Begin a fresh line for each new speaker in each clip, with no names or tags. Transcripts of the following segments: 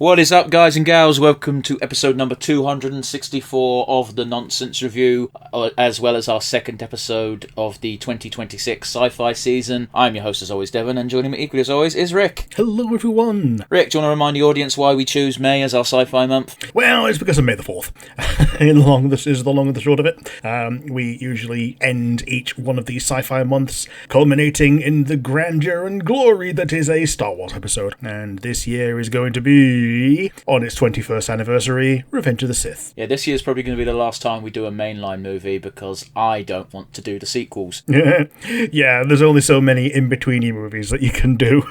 What is up, guys and gals? Welcome to episode number 264 of the Nonsense Review, as well as our second episode of the 2026 sci-fi season. I'm your host, as always, Devon, and joining me equally as always is Rick.
Hello, everyone.
Rick, do you want to remind the audience why we choose May as our sci-fi month?
Well, it's because of May the 4th. This is the long and the short of it. We usually end each one of these sci-fi months culminating in the grandeur and glory that is a Star Wars episode. And this year is going to be, on its 21st anniversary, Revenge of the Sith.
Yeah, this year's probably going to be the last time we do a mainline movie because I don't want to do the sequels.
Yeah, there's only so many in-betweeny movies that you can do.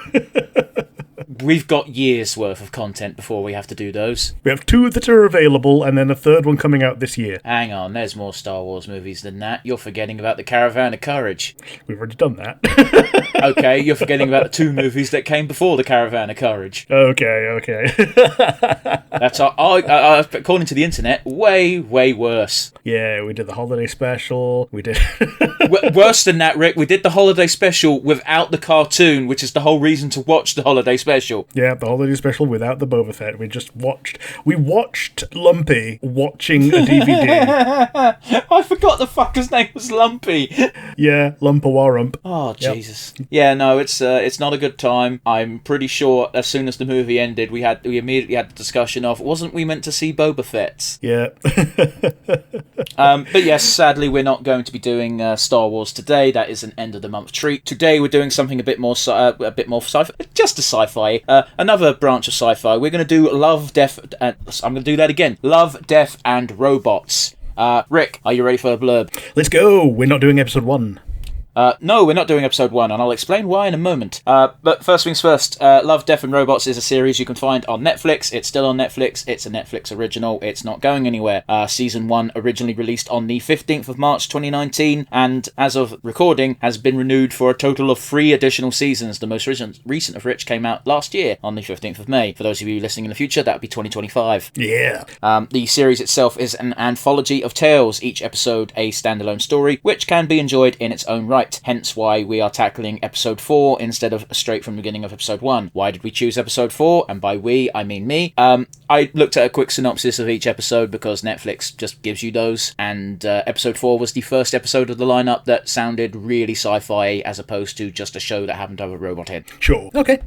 We've got years' worth of content before we have to do those.
We have 2 that are available, and then a 3rd one coming out this year.
Hang on, there's more Star Wars movies than that. You're forgetting about the Caravan of Courage.
We've already done that.
Okay, you're forgetting about the 2 movies that came before the Caravan of Courage.
Okay.
That's according to the internet, way worse.
Yeah, we did the holiday special. We did
Worse than that, Rick. We did the holiday special without the cartoon, which is the whole reason to watch the holiday special.
Yeah, the holiday special without the Boba Fett. We watched Lumpy watching a DVD.
I forgot the fucker's name was Lumpy.
Yeah, Lumpawarump.
Oh, Jesus. Yep. Yeah, no, it's not a good time. I'm pretty sure as soon as the movie ended, we immediately had the discussion of, wasn't we meant to see Boba Fett?
Yeah.
But yes, sadly, we're not going to be doing Star Wars today. That is an end of the month treat. Today, we're doing something a bit more sci-fi, just a sci-fi. Another branch of sci-fi. We're going to do Love, Death, and I'm going to do that again. Love, Death, and Robots. Rick, are you ready for the blurb?
Let's go. We're not doing episode 1.
No, we're not doing episode 1, and I'll explain why in a moment. But first things first, Love, Death and Robots is a series you can find on Netflix. It's still on Netflix. It's a Netflix original. It's not going anywhere. Season 1 originally released on the 15th of March 2019, and as of recording, has been renewed for a total of 3 additional seasons. The most recent of which came out last year on the 15th of May. For those of you listening in the future, that would be 2025.
Yeah.
The series itself is an anthology of tales, each episode a standalone story, which can be enjoyed in its own right. Hence why we are tackling episode 4 instead of straight from the beginning of episode 1. Why did we choose episode 4? And by we, I mean me. I looked at a quick synopsis of each episode because Netflix just gives you those, and episode 4 was the first episode of the lineup that sounded really sci-fi as opposed to just a show that happened to have a robot head.
Sure. Okay.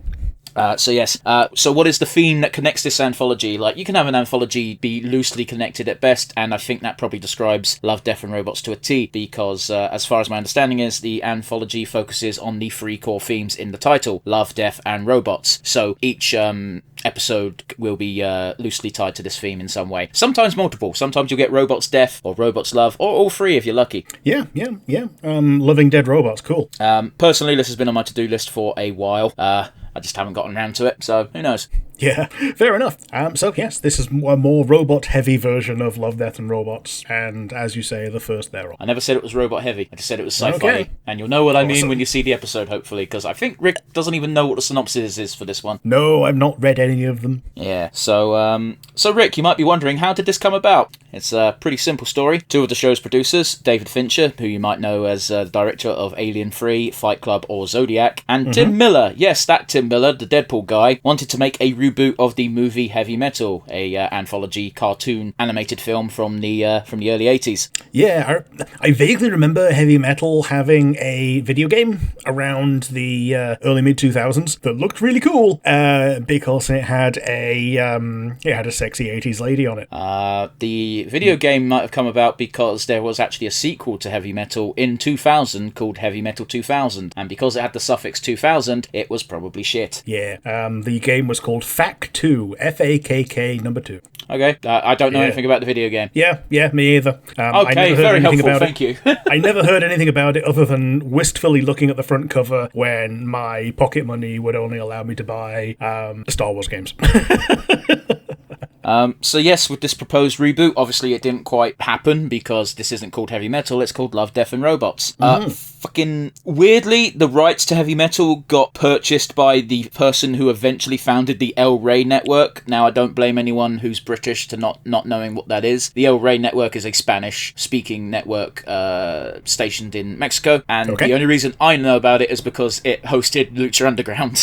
So what is the theme that connects this anthology? Like, you can have an anthology be loosely connected at best, and I think that probably describes Love, Death and Robots to a T, because as far as my understanding is, the anthology focuses on the 3 core themes in the title, Love, Death and Robots. So each episode will be loosely tied to this theme in some way. Sometimes multiple. Sometimes you'll get Robots Death, or Robots Love, or all 3 if you're lucky.
Yeah. Loving dead robots, cool.
Personally, this has been on my to-do list for a while. I just haven't gotten around to it, so who knows?
Yeah, fair enough. So yes, this is a more robot-heavy version of Love, Death and Robots, and as you say, the first thereof.
I never said it was robot-heavy. I just said it was sci-fi.
Okay.
And you'll know what I mean when you see the episode, hopefully, because I think Rick doesn't even know what the synopsis is for this one.
No, I've not read any of them.
Yeah, so Rick, you might be wondering, how did this come about? It's a pretty simple story. 2 of the show's producers, David Fincher, who you might know as the director of Alien 3, Fight Club or Zodiac, and Tim Miller, yes, that Tim Miller, the Deadpool guy, wanted to make a reboot of the movie Heavy Metal, a anthology cartoon animated film from the early 80s.
Yeah, I vaguely remember Heavy Metal having a video game around the early mid-2000s that looked really cool because it had a sexy 80s lady on it.
The video game might have come about because there was actually a sequel to Heavy Metal in 2000 called Heavy Metal 2000, and because it had the suffix 2000, it was probably shit.
Yeah, the game was called FAK 2, F-A-K-K number 2.
Okay, I don't know anything about the video game.
Yeah, me either.
Okay, very helpful, thank you.
I never heard anything about it other than wistfully looking at the front cover when my pocket money would only allow me to buy Star Wars games.
So yes, with this proposed reboot, obviously it didn't quite happen because this isn't called Heavy Metal, it's called Love, Death and Robots. Fucking weirdly, the rights to heavy metal got purchased by the person who eventually founded the El Rey Network. Now, I don't blame anyone who's British to not knowing what that is. The El Rey Network is a Spanish-speaking network stationed in Mexico, and the only reason I know about it is because it hosted Lucha Underground.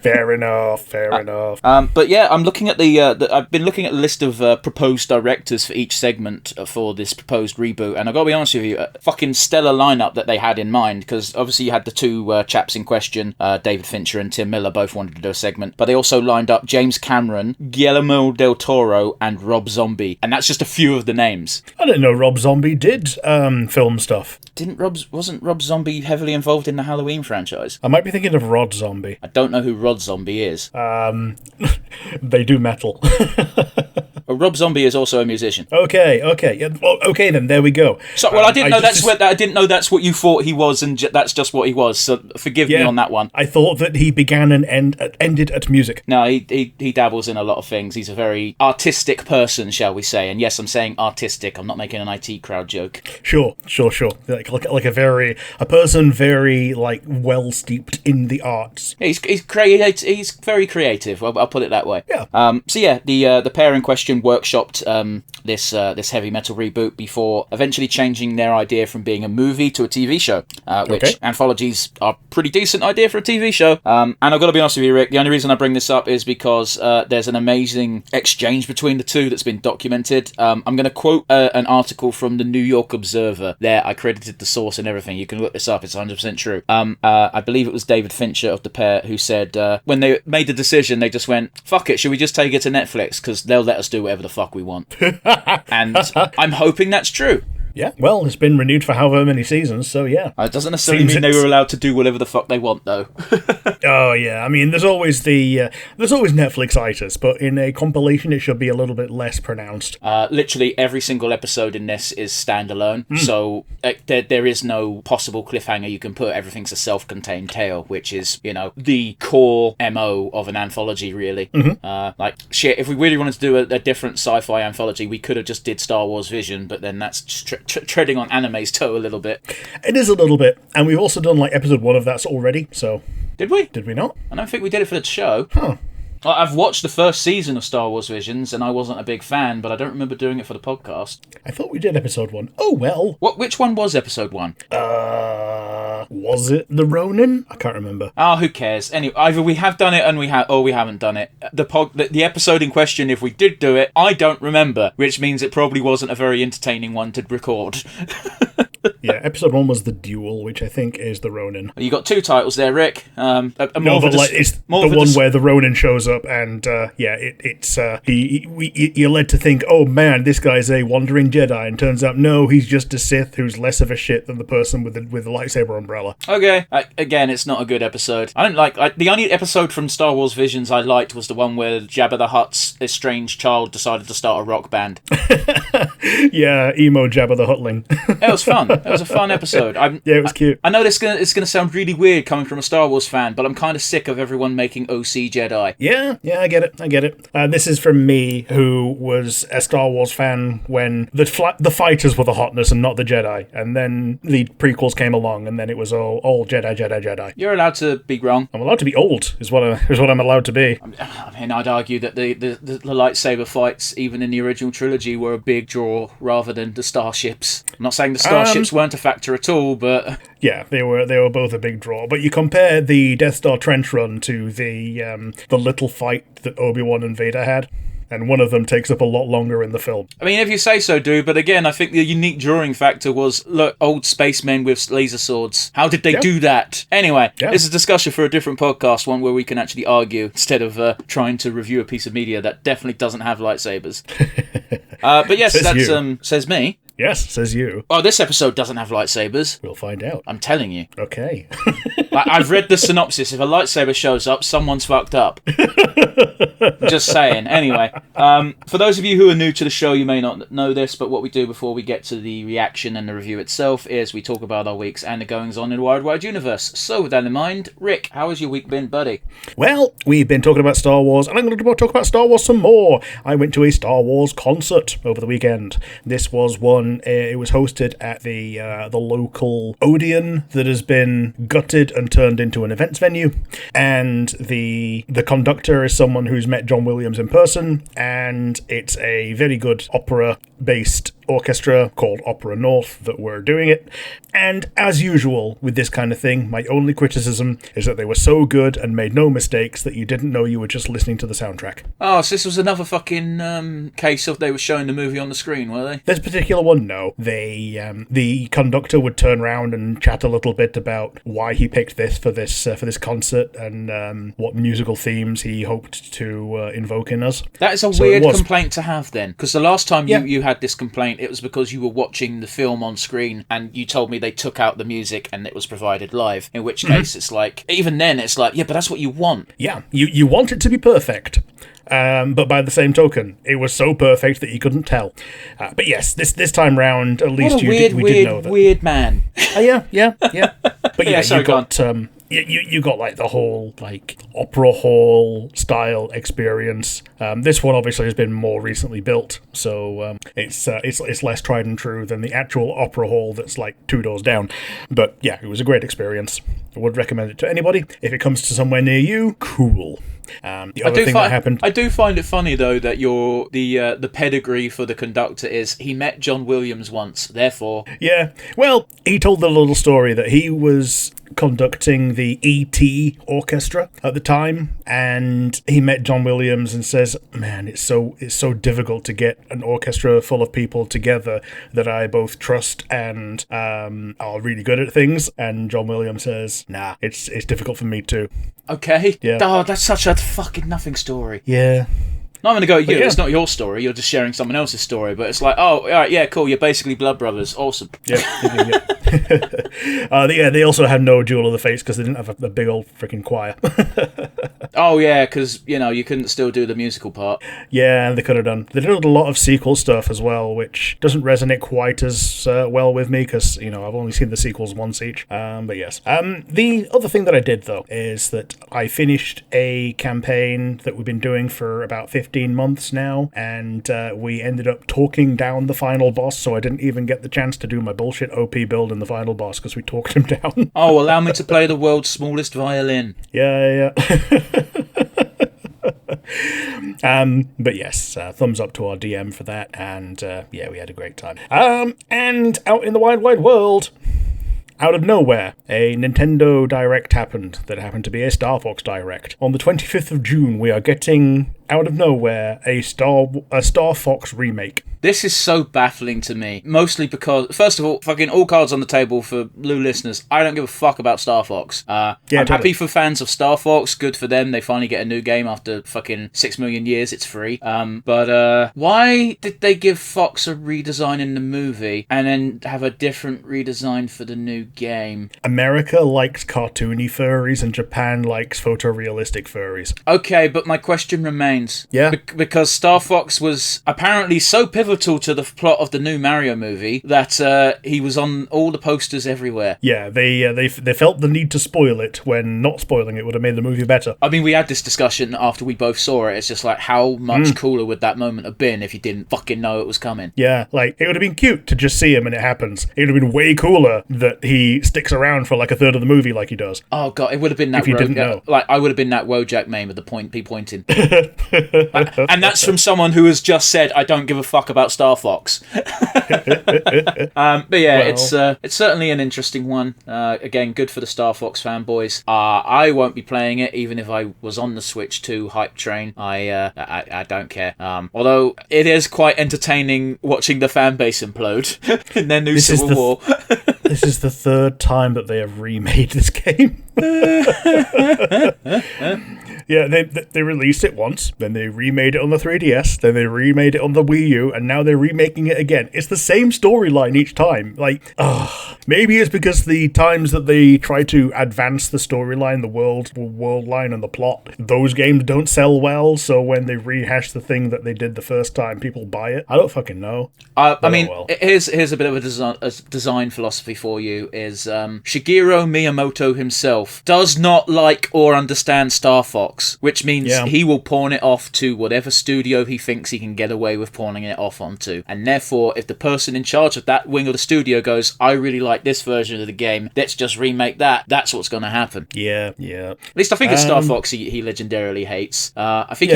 Fair enough.
But yeah, I'm looking at I've been looking at the list of proposed directors for each segment for this proposed reboot, and I've got to be honest with you, fucking stellar lineup that they had in mind, because obviously you had the two chaps in question, David Fincher and Tim Miller, both wanted to do a segment, but they also lined up James Cameron, Guillermo del Toro, and Rob Zombie, and that's just a few of the names.
I didn't know Rob Zombie did film stuff.
Wasn't Rob Zombie heavily involved in the Halloween franchise?
I might be thinking of Rod Zombie.
I don't know who Rod Zombie is.
They do metal.
Rob Zombie is also a musician.
Okay. Yeah, well, okay then. There we go.
So, well, I didn't know that's what you thought he was, and that's just what he was. So, forgive me on that one.
I thought that he began and ended at music.
No, he dabbles in a lot of things. He's a very artistic person, shall we say? And yes, I'm saying artistic. I'm not making an IT crowd joke.
Sure. Like a person very like well steeped in the arts.
Yeah, he's very creative. I'll put it that way.
Yeah.
So yeah, the pair in question workshopped this heavy metal reboot before eventually changing their idea from being a movie to a TV show, which anthologies are a pretty decent idea for a TV show. And I've got to be honest with you, Rick, the only reason I bring this up is because there's an amazing exchange between the two that's been documented. I'm going to quote an article from the New York Observer. There, I credited the source and everything. You can look this up, it's 100% true. I believe it was David Fincher of the pair who said when they made the decision, they just went, fuck it, should we just take it to Netflix, because they'll let us do whatever the fuck we want. And I'm hoping that's true.
Yeah, well, it's been renewed for however many seasons, so yeah.
It doesn't necessarily mean they were allowed to do whatever the fuck they want, though.
Oh, yeah, I mean, there's always Netflix-itis, but in a compilation it should be a little bit less pronounced.
Literally every single episode in this is standalone, so there is no possible cliffhanger you can put. Everything's a self-contained tale, which is, the core MO of an anthology, really. Shit, if we really wanted to do a different sci-fi anthology, we could have just did Star Wars Vision, but then that's just treading on anime's toe a little bit.
It is a little bit, and we've also done episode 1 of that already, so...
Did we?
Did we not?
I don't think we did it for the show.
Huh.
I've watched the first season of Star Wars Visions, and I wasn't a big fan, but I don't remember doing it for the podcast.
I thought we did episode 1. Oh, well.
Which one was episode 1?
Was it the Ronin? I can't remember.
Who cares? Anyway, either we have done it or we haven't done it. The episode in question, if we did do it, I don't remember, which means it probably wasn't a very entertaining one to record.
Yeah, episode 1 was The Duel, which I think is the Ronin.
You got two titles there, Rick.
It's the one where the Ronin shows up, and you're led to think, oh man, this guy's a wandering Jedi, and turns out no, he's just a Sith who's less of a shit than the person with the lightsaber umbrella.
Okay, again, it's not a good episode. I don't like the only episode from Star Wars Visions I liked was the one where Jabba the Hutt's estranged child decided to start a rock band.
Yeah, emo Jabba the Huttling.
It was fun. It was a fun episode.
Yeah, it was cute.
I know it's gonna sound really weird coming from a Star Wars fan, but I'm kind of sick of everyone making OC Jedi.
Yeah, I get it. This is from me, who was a Star Wars fan when the fighters were the hotness and not the Jedi, and then the prequels came along, and then it was all Jedi.
You're allowed to be wrong.
I'm allowed to be old, is what I'm allowed to be.
I mean, I'd argue that the lightsaber fights, even in the original trilogy, were a big draw rather than the starships. I'm not saying the starships weren't a factor at all, but...
Yeah, they were both a big draw. But you compare the Death Star trench run to the little fight that Obi-Wan and Vader had, and one of them takes up a lot longer in the film.
I mean, if you say so, dude, but again, I think the unique drawing factor was, look, old spacemen with laser swords. How did they do that? Anyway, This is a discussion for a different podcast, one where we can actually argue, instead of trying to review a piece of media that definitely doesn't have lightsabers. But yes, says me.
Yes, says you.
Oh, this episode doesn't have lightsabers.
We'll find out.
I'm telling you.
Okay.
Like, I've read the synopsis. If a lightsaber shows up, someone's fucked up. Just saying. Anyway, for those of you who are new to the show, you may not know this, but what we do before we get to the reaction and the review itself is we talk about our weeks and the goings-on in the wide universe. So with that in mind, Rick, how has your week been, buddy?
Well, we've been talking about Star Wars, and I'm going to talk about Star Wars some more. I went to a Star Wars concert over the weekend. This was one, it was hosted at the local Odeon that has been gutted and turned into an events venue, and the conductor is someone who's met John Williams in person, and it's a very good opera-based orchestra called Opera North that were doing it. And as usual with this kind of thing, my only criticism is that they were so good and made no mistakes that you didn't know you were just listening to the soundtrack.
Oh, so this was another fucking case of they were showing the movie on the screen, were they?
This particular one, no. The conductor would turn around and chat a little bit about why he picked this for this concert and what musical themes he hoped to invoke in us.
That is a weird complaint to have then, because the last time you had this complaint, it was because you were watching the film on screen and you told me they took out the music and it was provided live, in which case it's like, even then it's like, yeah, but that's what you want.
Yeah, you want it to be perfect. But by the same token, it was so perfect that you couldn't tell. But yes, this time round, at least we did know that.
Weird man.
Yeah. But yeah,
sorry,
you got like the whole like opera hall style experience. This one obviously has been more recently built, so it's less tried and true than the actual opera hall that's like 2 doors down. But yeah, it was a great experience. I would recommend it to anybody. If it comes to somewhere near you, cool. The other thing that happened...
I do find it funny, though, that the pedigree for the conductor is he met John Williams once, therefore...
Yeah, well, he told the little story that he was conducting the E.T. orchestra at the time, and he met John Williams and says, man, it's so difficult to get an orchestra full of people together that I both trust and are really good at things. And John Williams says, nah, it's difficult for me too.
Okay.
Yeah.
Oh, that's such a fucking nothing story.
Yeah.
No, I'm going to go at you.
Yeah.
It's not your story. You're just sharing someone else's story. But it's like, oh, all right, yeah, cool. You're basically blood brothers. Awesome.
Yeah. They also had no Jewel of the Fates because they didn't have a big old freaking choir.
Oh, yeah, because, you couldn't still do the musical part.
Yeah, they could have done. They did a lot of sequel stuff as well, which doesn't resonate quite as well with me because, I've only seen the sequels once each. But yes. The other thing that I did, though, is that I finished a campaign that we've been doing for about 15 months now, and we ended up talking down the final boss, so I didn't even get the chance to do my bullshit OP build in the final boss because we talked him down.
Oh, allow me to play the world's smallest violin.
Yeah. But yes, thumbs up to our DM for that, and we had a great time. And out in the wide world, out of nowhere, a Nintendo Direct happened that happened to be a Star Fox Direct. On the 25th of June, we are getting, out of nowhere, a Star Fox remake.
This is so baffling to me, mostly because, first of all, fucking all cards on the table for Blue listeners, I don't give a fuck about Star Fox. I'm happy for fans of Star Fox, good for them, they finally get a new game after fucking 6 million years, it's free. But why did they give Fox a redesign in the movie, and then have a different redesign for the new game?
America likes cartoony furries, and Japan likes photorealistic furries.
Okay, but my question remains.
Yeah?
Because Star Fox was apparently so pivotal to the plot of the new Mario movie that he was on all the posters everywhere.
Yeah, they felt the need to spoil it when not spoiling it would have made the movie better.
I mean, we had this discussion after we both saw it. It's just like, how much cooler would that moment have been if you didn't fucking know it was coming? Yeah,
like, it would have been cute to just see him and it happens. It would have been way cooler that he sticks around for like a third of the movie like he does.
Oh god, it would have been that
if you didn't know.
Like, I would have been that Wojak meme with the pointing. And that's from someone who has just said, I don't give a fuck about Star Fox. But yeah, well, it's certainly an interesting one. Again, good for the Star Fox fanboys. I won't be playing it, even if I was on the Switch 2 hype train. I don't care. Although it is quite entertaining watching the fan base implode in their new Civil War.
This is the third time that they have remade this game. Yeah, they released it once, then they remade it on the 3DS, then they remade it on the Wii U, and now they're remaking it again. It's the same storyline each time. Like, maybe it's because the times that they try to advance the storyline, the world line and the plot, those games don't sell well, so when they rehash the thing that they did the first time, people buy it. I don't fucking know.
Here's a bit of a design philosophy for you, is Shigeru Miyamoto himself does not like or understand Star Fox, which means he will pawn it off to whatever studio he thinks he can get away with pawning it off onto. And therefore, if the person in charge of that wing of the studio goes, I really like this version of the game, let's just remake that, that's what's going to happen.
Yeah.
At least I think it's Star Fox he legendarily hates. I think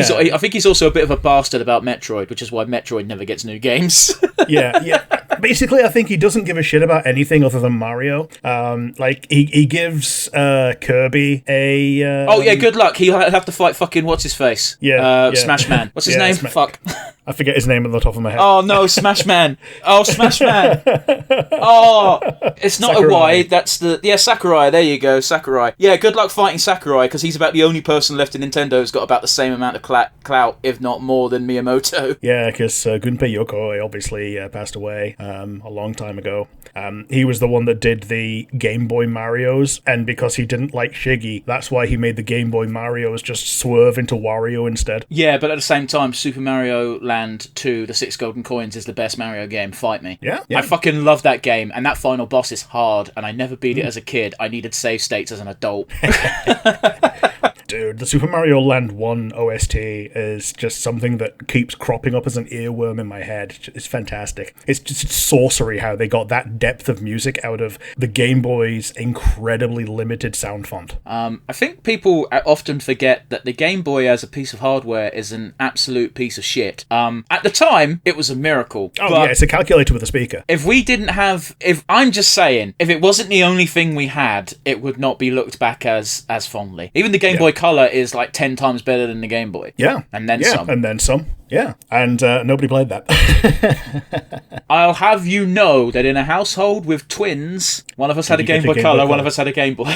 he's also a bit of a bastard about Metroid, which is why Metroid never gets new games. Yeah.
Basically, I think he doesn't give a shit about anything other than Mario. He gives Kirby a...
good luck. He'll have to fight fucking what's-his-face. Smash Man. What's his name? Fuck.
I forget his name on the top of my head.
Oh, no, Smash Man. Oh, Smash Man. Oh, it's not
Sakurai.
a Y, that's the... Yeah, Sakurai, there you go, Sakurai. Yeah, good luck fighting Sakurai, because he's about the only person left in Nintendo who's got about the same amount of clout, if not more, than Miyamoto.
Yeah, because Gunpei Yokoi obviously passed away a long time ago. He was the one that did the Game Boy Marios, and because he didn't like Shiggy, that's why he made the Game Boy Marios just swerve into Wario instead.
Yeah, but at the same time, Super Mario Land 2, the 6 Golden Coins, is the best Mario game. Fight me.
Yeah.
I fucking love that game, and that final boss is hard, and I never beat it as a kid. I needed save states as an adult.
Dude, the Super Mario Land 1 OST is just something that keeps cropping up as an earworm in my head. It's fantastic. It's just sorcery how they got that depth of music out of the Game Boy's incredibly limited sound font.
I think people often forget that the Game Boy as a piece of hardware is an absolute piece of shit. At the time, it was a miracle.
It's a calculator with a speaker.
If I'm just saying, if it wasn't the only thing we had, it would not be looked back as fondly. Even the Game Boy Color is like 10 times better than the Game Boy.
Yeah.
And then some.
And then some. Yeah. And nobody played that.
I'll have you know that in a household with twins, one of us had a Game Boy Color, one of us had a Game Boy.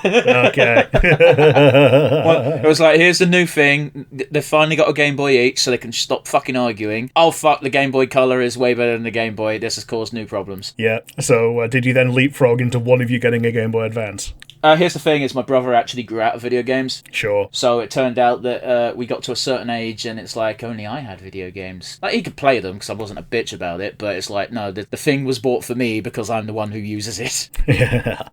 Okay.
It was like, here's the new thing. They've finally got a Game Boy each, so they can stop fucking arguing. Oh, fuck, the Game Boy Color is way better than the Game Boy. This has caused new problems.
Yeah. So did you then leapfrog into one of you getting a Game Boy Advance?
Here's the thing, is my brother actually grew out of video games.
Sure.
So it turned out that we got to a certain age and it's like, only I had video games. Like, he could play them because I wasn't a bitch about it, but it's like, no, the thing was bought for me because I'm the one who uses it.
Yeah.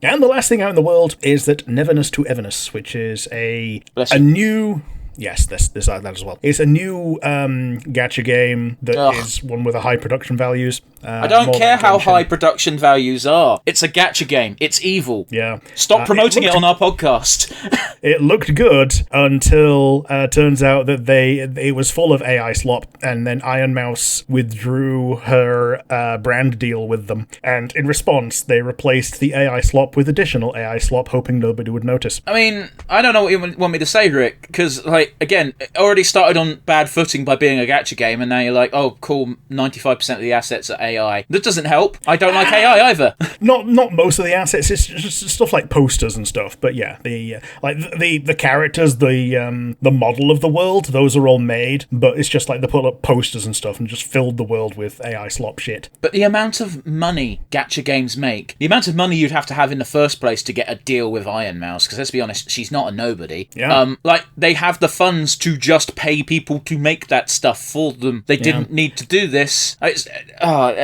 And the last thing out in the world is that Neverness to Everness, which is a new... Yes, there's that as well. It's a new gacha game that is one with a high production values.
I don't care how high production values are. It's a gacha game. It's evil.
Yeah.
Stop promoting it on our podcast.
It looked good until turns out that it was full of AI slop, and then Iron Mouse withdrew her brand deal with them. And in response, they replaced the AI slop with additional AI slop, hoping nobody would notice.
I mean, I don't know what you want me to say, Rick, because, like, again, it already started on bad footing by being a gacha game, and now you're like, oh, cool, 95% of the assets are AI. That doesn't help. I don't like AI either.
Not most of the assets. It's just stuff like posters and stuff. But yeah, the characters, the model of the world, those are all made. But it's just like they put up posters and stuff and just filled the world with AI slop shit.
But the amount of money gacha games make, the amount of money you'd have to have in the first place to get a deal with Iron Mouse, because let's be honest, she's not a nobody.
Yeah.
They have the funds to just pay people to make that stuff for them. They didn't need to do this.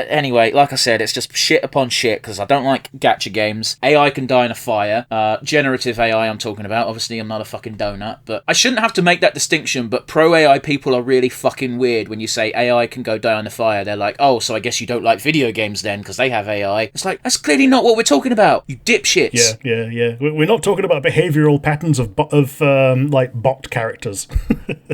Anyway, like I said, it's just shit upon shit, because I don't like gacha games. AI can die in a fire. Generative AI I'm talking about. Obviously, I'm not a fucking donut, but I shouldn't have to make that distinction, but pro-AI people are really fucking weird when you say AI can go die in a fire. They're like, oh, so I guess you don't like video games then, because they have AI. It's like, that's clearly not what we're talking about, you dipshits.
Yeah. We're not talking about behavioural patterns of bot characters.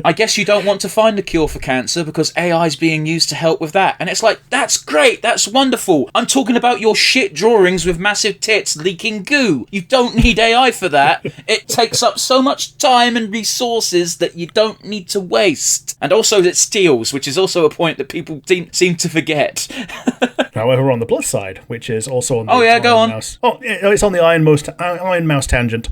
I guess you don't want to find a cure for cancer because AI is being used to help with that. And it's like, that's great, that's wonderful. I'm talking about your shit drawings with massive tits leaking goo. You don't need AI for that. It takes up so much time and resources that you don't need to waste. And also it steals, which is also a point that people seem to forget.
However, on the plus side, which is also on the
go on.
Mouse. Oh, it's on the Iron Mouse tangent.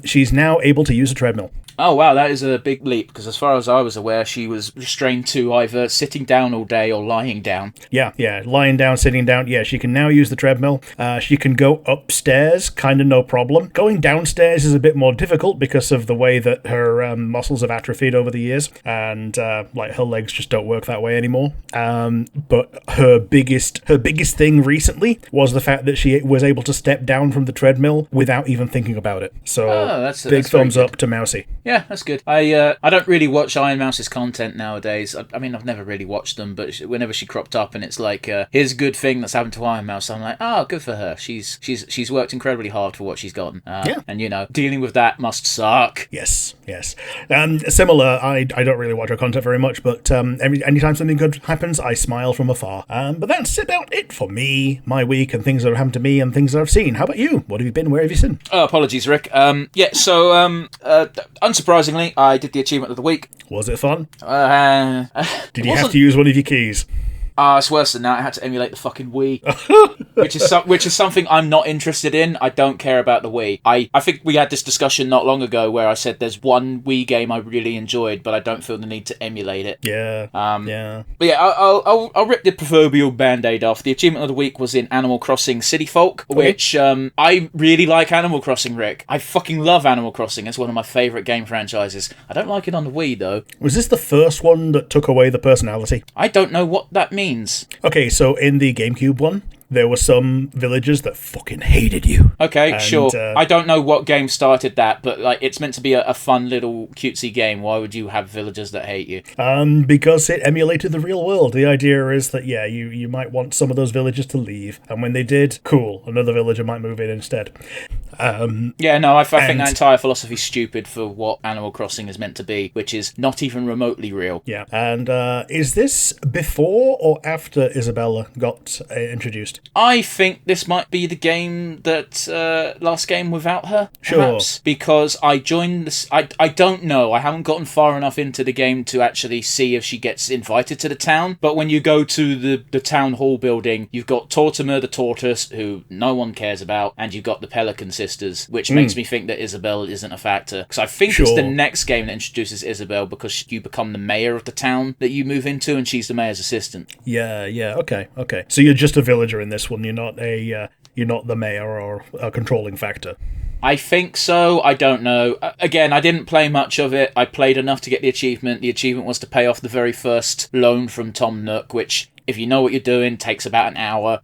She's now able to use a treadmill.
Oh, wow, that is a big leap, because as far as I was aware, she was restrained to either sitting down all day or lying down.
Yeah, lying down, sitting down. Yeah, she can now use the treadmill. She can go upstairs, kind of no problem. Going downstairs is a bit more difficult because of the way that her muscles have atrophied over the years, and like her legs just don't work that way anymore. But her biggest thing recently was the fact that she was able to step down from the treadmill without even thinking about it. So that's thumbs up to Mousy.
Yeah, that's good. I don't really watch Iron Mouse's content nowadays. I mean, I've never really watched them, but whenever she cropped up and it's like, here's a good thing that's happened to Iron Mouse, I'm like, oh, good for her. She's worked incredibly hard for what she's gotten. And, you know, dealing with that must suck.
Yes. Similar, I don't really watch her content very much, but anytime something good happens, I smile from afar. But that's about it for me, my week, and things that have happened to me and things that I've seen. How about you? What have you been? Where have you seen?
Apologies, Rick. Unsurprisingly, I did the achievement of the week.
Was it fun? Did you
wasn't...
have to use one of your keys?
It's worse than that. I had to emulate the fucking Wii, which is something I'm not interested in. I don't care about the Wii. I think we had this discussion not long ago where I said there's one Wii game I really enjoyed, but I don't feel the need to emulate it.
Yeah.
But yeah, I'll rip the proverbial band-aid off. The achievement of the week was in Animal Crossing City Folk, which I really like Animal Crossing, Rick. I fucking love Animal Crossing. It's one of my favourite game franchises. I don't like it on the Wii, though.
Was this the first one that took away the personality?
I don't know what that means.
Okay, so in the GameCube one, there were some villagers that fucking hated you.
Okay, sure. I don't know what game started that, but like it's meant to be a fun little cutesy game. Why would you have villagers that hate you?
Because it emulated the real world. The idea is that, you might want some of those villagers to leave, and when they did, cool, another villager might move in instead.
I think that entire philosophy is stupid for what Animal Crossing is meant to be, which is not even remotely real.
Yeah, and is this before or after Isabella got introduced?
I think this might be the game that last game without her, perhaps,
sure.
Because I joined this. I don't know. I haven't gotten far enough into the game to actually see if she gets invited to the town. But when you go to the town hall building, you've got Tortimer the tortoise, who no one cares about, and you've got the Pelican sisters, which makes me think that Isabel isn't a factor. Because I think it's the next game that introduces Isabel, because you become the mayor of the town that you move into, and she's the mayor's assistant.
Yeah. Okay. So you're just a villager in this one. You're not the mayor or a controlling factor.
I think so. I don't know. Again, I didn't play much of it. I played enough to get the achievement. The achievement was to pay off the very first loan from Tom Nook, which, if you know what you're doing, takes about an hour.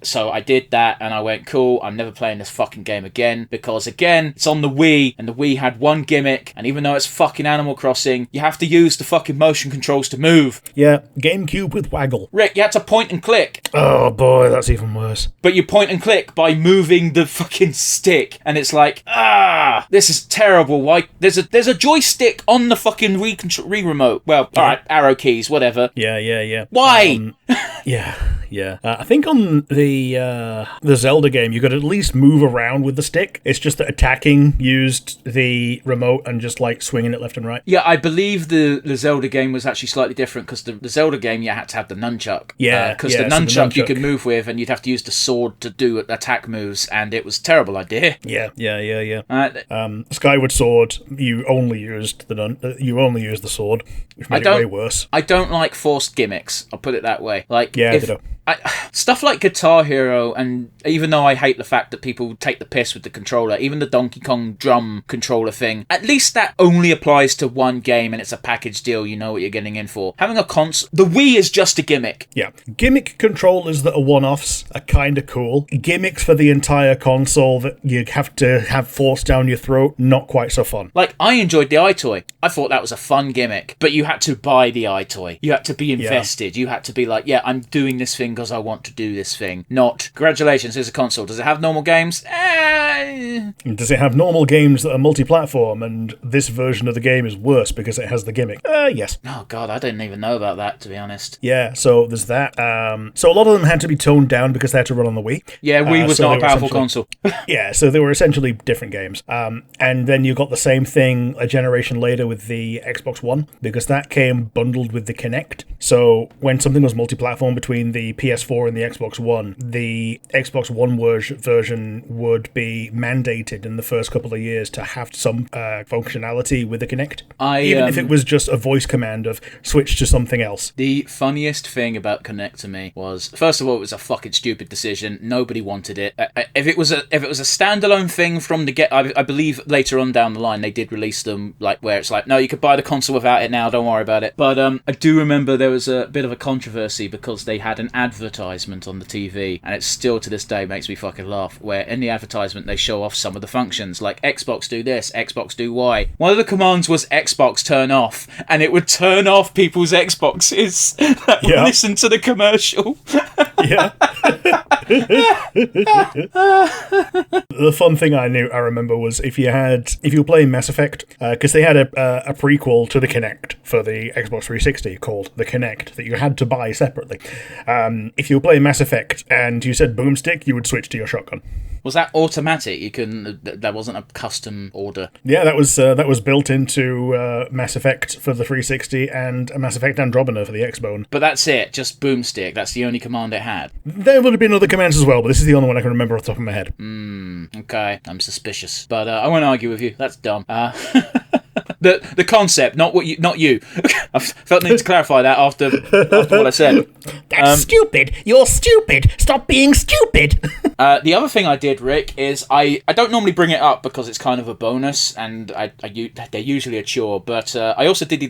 So I did that, and I went, cool, I'm never playing this fucking game again, because, again, it's on the Wii, and the Wii had one gimmick, and even though it's fucking Animal Crossing, you have to use the fucking motion controls to move.
Yeah, GameCube with waggle.
Rick, you had to point and click.
Oh, boy, that's even worse.
But you point and click by moving the fucking stick, and it's like, this is terrible. Why? There's a joystick on the fucking Wii remote. Well, alright, arrow keys, whatever.
Yeah.
Why?
Yeah. I think on the Zelda game, you could at least move around with the stick. It's just that attacking used the remote and just like swinging it left and right.
Yeah, I believe the Zelda game was actually slightly different, because the Zelda game you had to have the nunchuck.
Yeah,
because the nunchuck you could move with, and you'd have to use the sword to do attack moves, and it was a terrible idea.
Yeah. Skyward Sword, you only used the sword, which made it way worse.
I don't like forced gimmicks. I'll put it that way. Like,
ditto.
Stuff like Guitar Hero, and even though I hate the fact that people take the piss with the controller, even the Donkey Kong drum controller thing, at least that only applies to one game and it's a package deal, you know what you're getting in for. Having a console, the Wii is just a gimmick.
Yeah, gimmick controllers that are one-offs are kind of cool. Gimmicks for the entire console that you have to have forced down your throat, not quite so fun.
Like, I enjoyed the iToy. I thought that was a fun gimmick, but you had to buy the iToy. You had to be invested. You had to be like, I'm doing this thing because I want to do this thing. Not, congratulations, here's a console. Does it have normal games?
Does it have normal games that are multi-platform, and this version of the game is worse because it has the gimmick? Yes.
Oh god, I didn't even know about that, to be honest.
Yeah, so there's that. So a lot of them had to be toned down because they had to run on the Wii.
Yeah, Wii was not a powerful console.
Yeah, so they were essentially different games. And then you got the same thing a generation later with the Xbox One, because that came bundled with the Kinect. So when something was multi-platform between the PS4 and the Xbox One, the Xbox One version would be mandated in the first couple of years to have some functionality with the Kinect. Even if it was just a voice command of switch to something else.
The funniest thing about Kinect to me was, first of all, it was a fucking stupid decision. Nobody wanted it. If it was a standalone thing from the get, I believe later on down the line they did release them, like where it's like, no, you could buy the console without it now, don't worry about it. But I do remember there was a bit of a controversy because they had an advertisement on the TV, and it still to this day makes me fucking laugh, where in the advertisement they show off some of the functions, like Xbox do this, Xbox do Y. One of the commands was Xbox turn off, and it would turn off people's Xboxes that would listen to the commercial.
Yeah. The fun thing I remember was if you were playing Mass Effect, because they had a prequel to the Kinect for the Xbox 360 called the Kinect that you had to buy separately. If you were playing Mass Effect and you said boomstick, you would switch to your shotgun.
Was that automatic? You couldn't. That wasn't a custom order.
Yeah, that was built into Mass Effect for the 360 and Mass Effect Andromeda for the Xbone.
But that's it. Just boomstick. That's the only command it had.
There would have been other commands as well, but this is the only one I can remember off the top of my head.
Okay, I'm suspicious, but I won't argue with you. That's dumb. The concept, not you. I felt the need to clarify that after what I said.
That's stupid. You're stupid. Stop being stupid.
The other thing I did, Rick, is I don't normally bring it up because it's kind of a bonus, and they're usually a chore. But I also did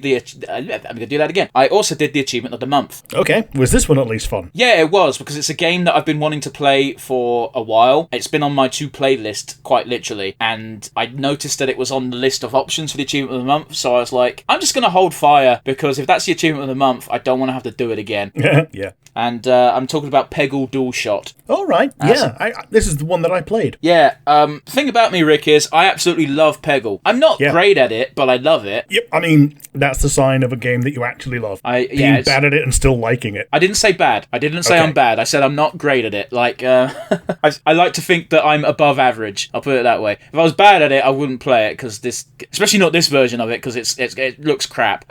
I'm going to do that again. I also did the achievement of the month.
Okay, was this one at least fun?
Yeah, it was, because it's a game that I've been wanting to play for a while. It's been on my to-play list, quite literally, and I noticed that it was on the list of options for the achievement of the month, so I was like, I'm just going to hold fire, because if that's the achievement of the month, I don't want to have to do it again.
Yeah.
And I'm talking about Peggle Dual Shot.
All right, yeah. This is the one that I played.
Yeah, the thing about me, Rick, is I absolutely love Peggle. I'm not great at it, but I love it.
Yep, I mean, that's the sign of a game that you actually love. Being bad at it and still liking it.
I didn't say bad. I didn't say I'm bad. I said I'm not great at it. Like, I like to think that I'm above average. I'll put it that way. If I was bad at it, I wouldn't play it, because especially not this version of it, because it looks crap.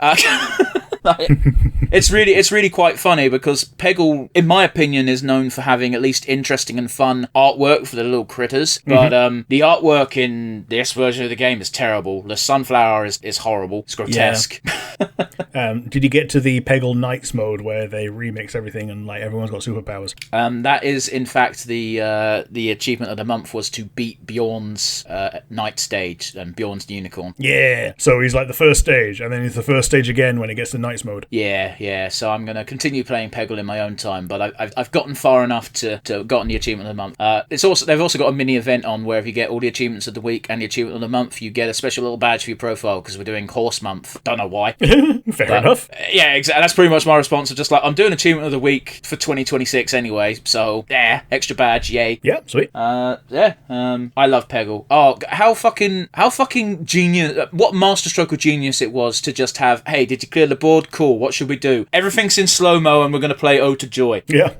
It's really quite funny, because Peggle, in my opinion, is known for having at least interesting and fun artwork for the little critters. But the artwork in this version of the game is terrible. The sunflower is horrible. It's grotesque.
Yeah. Did you get to the Peggle Knights mode where they remix everything and like everyone's got superpowers?
That is, in fact, the achievement of the month was to beat Bjorn's Knight stage, and Bjorn's the unicorn.
Yeah. So he's like the first stage, and then he's the first stage again when he gets to Knights mode.
Yeah. So I'm going to continue playing Peggle in my own time, but I've gotten far enough to gotten the achievement of the month. They've also got a mini event on where if you get all the achievements of the week and the achievement of the month, you get a special little badge for your profile, because we're doing Horse Month. Don't know why.
Fair enough.
Yeah, exactly. That's pretty much my response. Of just like, I'm doing achievement of the week for 2026 anyway, so extra badge, yay.
Yeah, sweet.
I love Peggle. Oh, how fucking genius! What masterstroke of genius it was to just have. Hey, did you clear the board? Cool. What should we do? Everything's in slow mo, and we're going to play Ode to Joy.
Yeah.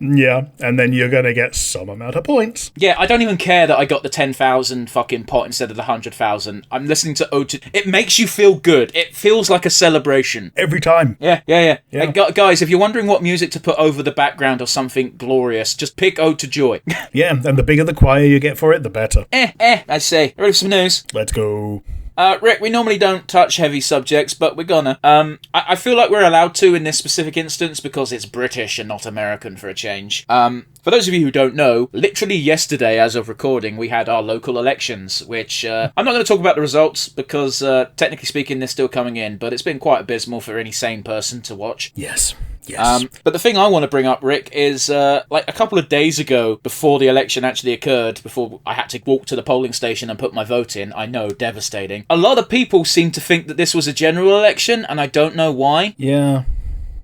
Yeah, and then you're going to get some amount of points.
Yeah, I don't even care that I got the 10,000 fucking pot instead of the 100,000. I'm listening to Ode to... It makes you feel good. It feels like a celebration.
Every time.
Yeah. Hey, guys, if you're wondering what music to put over the background or something glorious, just pick Ode to Joy.
Yeah, and the bigger the choir you get for it, the better.
I say. Ready for some news?
Let's go.
Rick, we normally don't touch heavy subjects, but we're gonna. I feel like we're allowed to in this specific instance because it's British and not American for a change. For those of you who don't know, literally yesterday, as of recording, we had our local elections, which I'm not going to talk about the results because, technically speaking, they're still coming in, but it's been quite abysmal for any sane person to watch.
Yes.
But the thing I want to bring up, Rick, is like a couple of days ago, before the election actually occurred, before I had to walk to the polling station and put my vote in, I know, devastating. A lot of people seem to think that this was a general election, and I don't know why.
Yeah.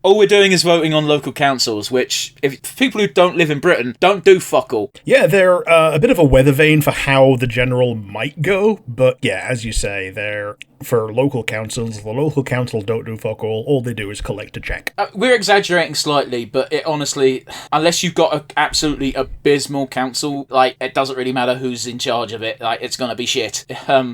All we're doing is voting on local councils, which, if people who don't live in Britain don't do fuck all.
Yeah, they're a bit of a weather vane for how the general might go, but yeah, as you say, they're for local councils. The local council don't do fuck all. All they do is collect a check.
We're exaggerating slightly, but it honestly, unless you've got an absolutely abysmal council, like, it doesn't really matter who's in charge of it. Like, it's gonna be shit.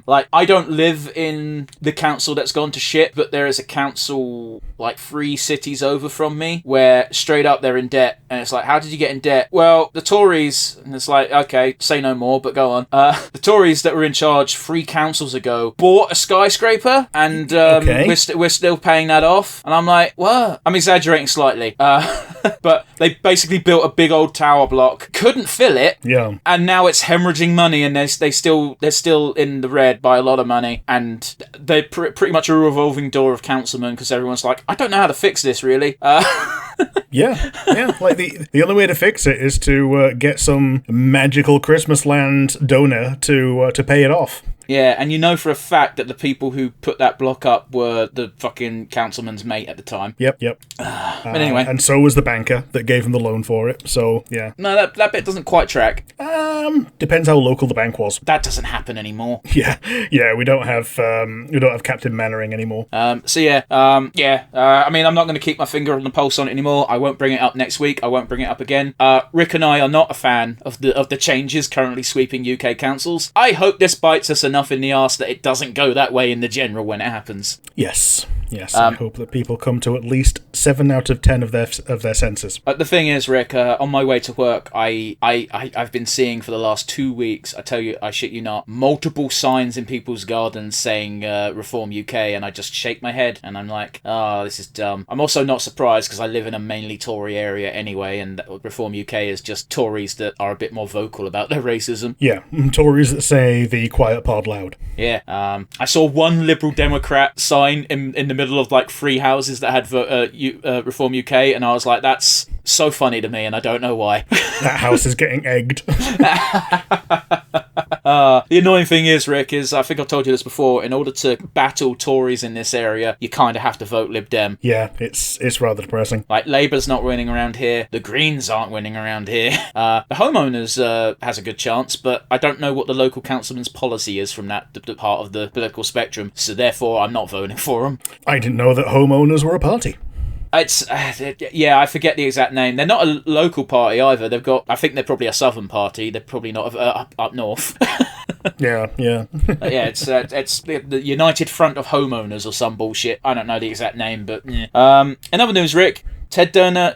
Like, I don't live in the council that's gone to shit, but there is a council like 3 cities over from me where straight up they're in debt, and it's like, how did you get in debt? Well, the Tories, and it's like, okay, say no more, but go on. The Tories that were in charge 3 councils ago bought a skyscraper, and we're still paying that off. And I'm like, what? I'm exaggerating slightly, but they basically built a big old tower block, couldn't fill it, and now it's hemorrhaging money, and they're still in the red by a lot of money, and they're pretty much a revolving door of councilmen, because everyone's like, I don't know how to fix this, really.
Yeah. Like, the only way to fix it is to get some magical Christmas land donor to pay it off.
Yeah, and you know for a fact that the people who put that block up were the fucking councilman's mate at the time.
Yep.
But anyway.
And so was the banker that gave him the loan for it, so, yeah.
No, that bit doesn't quite track.
Depends how local the bank was.
That doesn't happen anymore.
Yeah, we don't have Captain Mannering anymore.
I mean, I'm not going to keep my finger on the pulse on it anymore. I won't bring it up next week. I won't bring it up again. Rick and I are not a fan of the changes currently sweeping UK councils. I hope this bites us enough in the arse that it doesn't go that way in the general when it happens.
Yes. I hope that people come to at least 7 out of 10 of their senses.
The thing is, Rick, on my way to work, I've been seeing for the last 2 weeks, I tell you, I shit you not, multiple signs in people's gardens saying Reform UK, and I just shake my head, and I'm like, oh, this is dumb. I'm also not surprised, because I live in a mainly Tory area anyway, and Reform UK is just Tories that are a bit more vocal about their racism.
Yeah, Tories that say the quiet part loud.
Yeah, I saw one Liberal Democrat sign in the middle of like 3 houses that had Reform UK, and I was like, that's so funny to me, and I don't know why.
That house is getting egged.
The annoying thing is, Rick, is I think I've told you this before, in order to battle Tories in this area, you kind of have to vote Lib Dem.
Yeah, it's rather depressing.
Like, Labour's not winning around here, the Greens aren't winning around here. The Homeowners has a good chance, but I don't know what the local councilman's policy is from that the part of the political spectrum, so therefore I'm not voting for them.
I didn't know that homeowners were a party.
It's I forget the exact name. They're not a local party either. I think they're probably a southern party. They're probably not up north.
Yeah.
It's the United Front of Homeowners or some bullshit. I don't know the exact name, but yeah. In other news, Rick, Ted Turner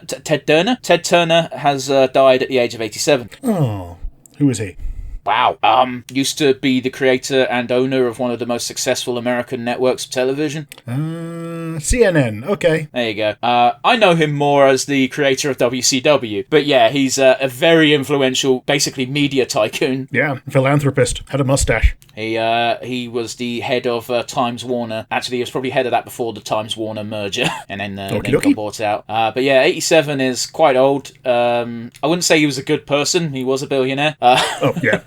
has died at the age of 87.
Oh, who is he?
Wow. Used to be the creator and owner of one of the most successful American networks of television.
CNN, okay.
There you go. I know him more as the creator of WCW, but yeah, he's a very influential, basically media tycoon.
Yeah, philanthropist. Had a mustache.
He was the head of Times Warner. Actually, he was probably head of that before the Times Warner merger, and then got bought out. But yeah, 87 is quite old. I wouldn't say he was a good person. He was a billionaire.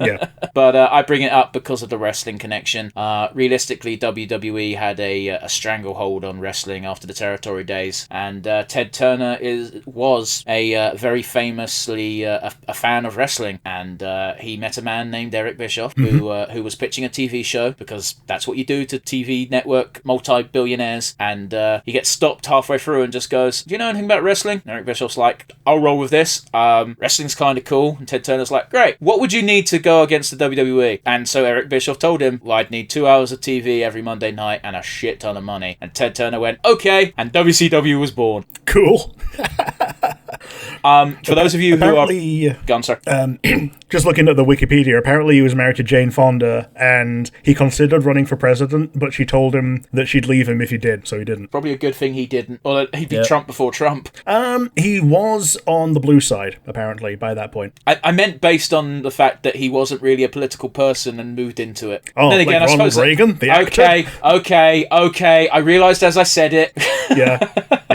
Yeah.
But I bring it up because of the wrestling connection. Realistically, WWE had a stranglehold on wrestling after the territory days, and Ted Turner was a very famously a fan of wrestling, and he met a man named Eric Bischoff who was pitching a TV show, because that's what you do to TV network multi-billionaires, and he gets stopped halfway through and just goes, do you know anything about wrestling? And Eric Bischoff's like, I'll roll with this. Wrestling's kind of cool. And Ted Turner's like, great, what would you need to go against the WWE? And so Eric Bischoff told him, well, I'd need 2 hours of TV every Monday night and a shit ton of money. And Ted Turner went, okay, and WCW was born.
Cool.
For those of you who are... Go on, sir.
Just looking at the Wikipedia, apparently he was married to Jane Fonda, and he considered running for president, but she told him that she'd leave him if he did, so he didn't.
Probably a good thing he didn't. Or he'd be Trump before Trump.
He was on the blue side, apparently, by that point.
I meant based on the fact that he wasn't really a political person and moved into it.
Oh, then again, like Ronald Reagan, the actor?
Okay. I realised as I said it.
Yeah.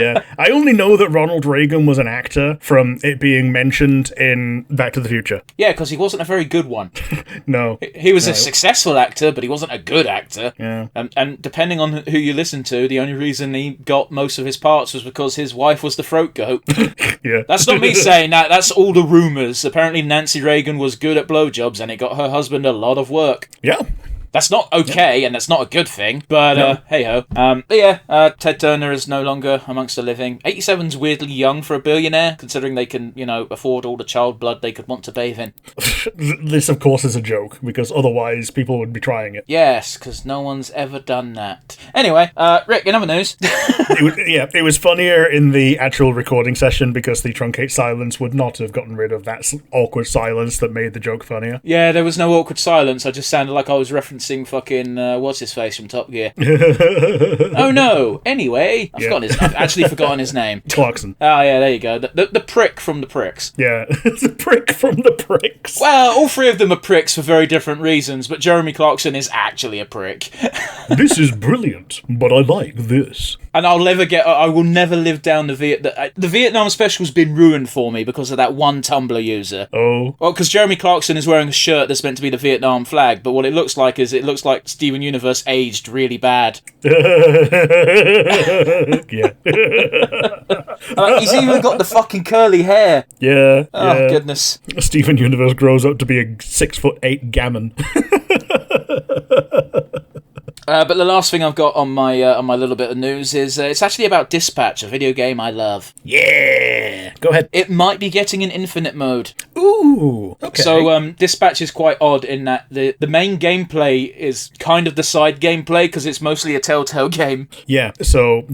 Yeah, I only know that Ronald Reagan was an actor from it being mentioned in Back to the Future.
Yeah, because he wasn't a very good one.
No.
He was a successful actor, but he wasn't a good actor.
Yeah.
And depending on who you listen to, the only reason he got most of his parts was because his wife was the throat goat.
Yeah.
That's not me saying that, that's all the rumours. Apparently Nancy Reagan was good at blowjobs and it got her husband a lot of work.
Yeah.
That's not okay, and that's not a good thing, but hey-ho. But yeah, Ted Turner is no longer amongst the living. 87's weirdly young for a billionaire, considering they can, afford all the child blood they could want to bathe in.
This, of course, is a joke, because otherwise people would be trying it.
Yes, because no one's ever done that. Anyway, Rick, in other news...
It was funnier in the actual recording session, because the truncate silence would not have gotten rid of that awkward silence that made the joke funnier.
Yeah, there was no awkward silence, I just sounded like I was referencing fucking what's-his-face from Top Gear. Oh no! Anyway, I've actually forgotten his name.
Clarkson.
Oh yeah, there you go. The prick from the pricks.
Yeah, the prick from the pricks.
Well, all three of them are pricks for very different reasons, but Jeremy Clarkson is actually a prick.
This is brilliant, but I like this.
And I will never live down the Vietnam special's been ruined for me because of that one Tumblr user.
Oh.
Well, because Jeremy Clarkson is wearing a shirt that's meant to be the Vietnam flag, but what it looks like is Steven Universe aged really bad.
Yeah.
He's even got the fucking curly hair.
Yeah.
Oh, goodness.
Steven Universe grows up to be a 6'8" gammon.
But the last thing I've got on my little bit of news is it's actually about Dispatch, a video game I love.
Yeah! Go ahead.
It might be getting an infinite mode.
Ooh, okay.
So Dispatch is quite odd in that the main gameplay is kind of the side gameplay because it's mostly a Telltale game.
Yeah, so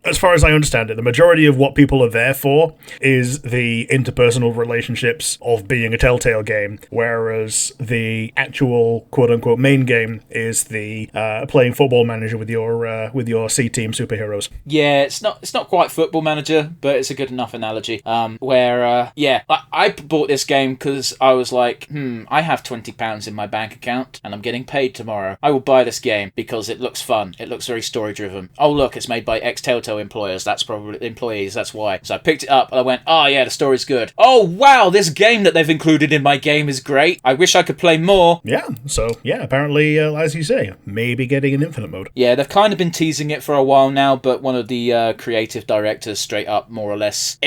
as far as I understand it, the majority of what people are there for is the interpersonal relationships of being a Telltale game, whereas the actual quote-unquote main game is the playing Football Manager with your C-team superheroes.
Yeah, it's not quite Football Manager, but it's a good enough analogy. I bought this game because I was like, I have £20 in my bank account and I'm getting paid tomorrow. I will buy this game because it looks fun. It looks very story-driven. Oh, look, it's made by ex-Telltale employees. That's probably employees. That's why. So I picked it up and I went, oh yeah, the story's good. Oh wow, this game that they've included in my game is great. I wish I could play more.
Yeah. So yeah, apparently, as you say, maybe getting an infinite mode.
Yeah, they've kind of been teasing it for a while now, but one of the creative directors straight up more or less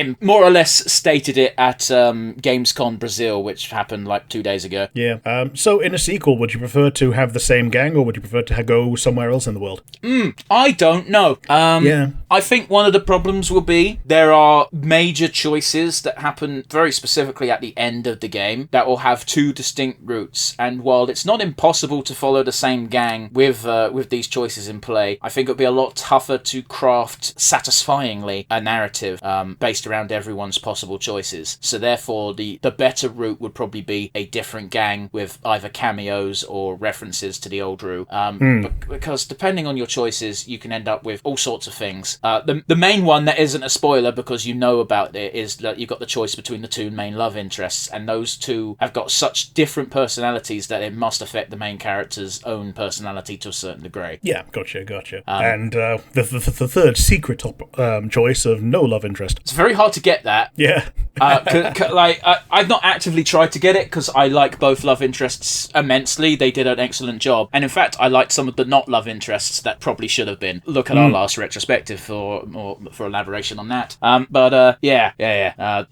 stated it at Gamescom Brazil, which happened like 2 days ago.
Yeah. So in a sequel, would you prefer to have the same gang, or would you prefer to go somewhere else in the world?
I don't know.
Yeah.
I think one of the problems will be there are major choices that happen very specifically at the end of the game that will have two distinct routes, and while it's not impossible to follow the same gang with these choices in play, I think it'll be a lot tougher to craft satisfyingly a narrative based around everyone's possible choices. So therefore, the better route would probably be a different gang with either cameos or references to the old route. Because depending on your choices, you can end up with all sorts of things. The main one that isn't a spoiler because you know about it is that you've got the choice between the two main love interests, and those two have got such different personalities that it must affect the main character's own personality to a certain degree.
Yeah, gotcha. And the third secret choice of no love interest.
It's very hard to get that.
Yeah.
I've not actively tried to get it because I like both love interests immensely. They did an excellent job, and in fact, I liked some of the not love interests that probably should have been. Look at our last retrospective for elaboration on that.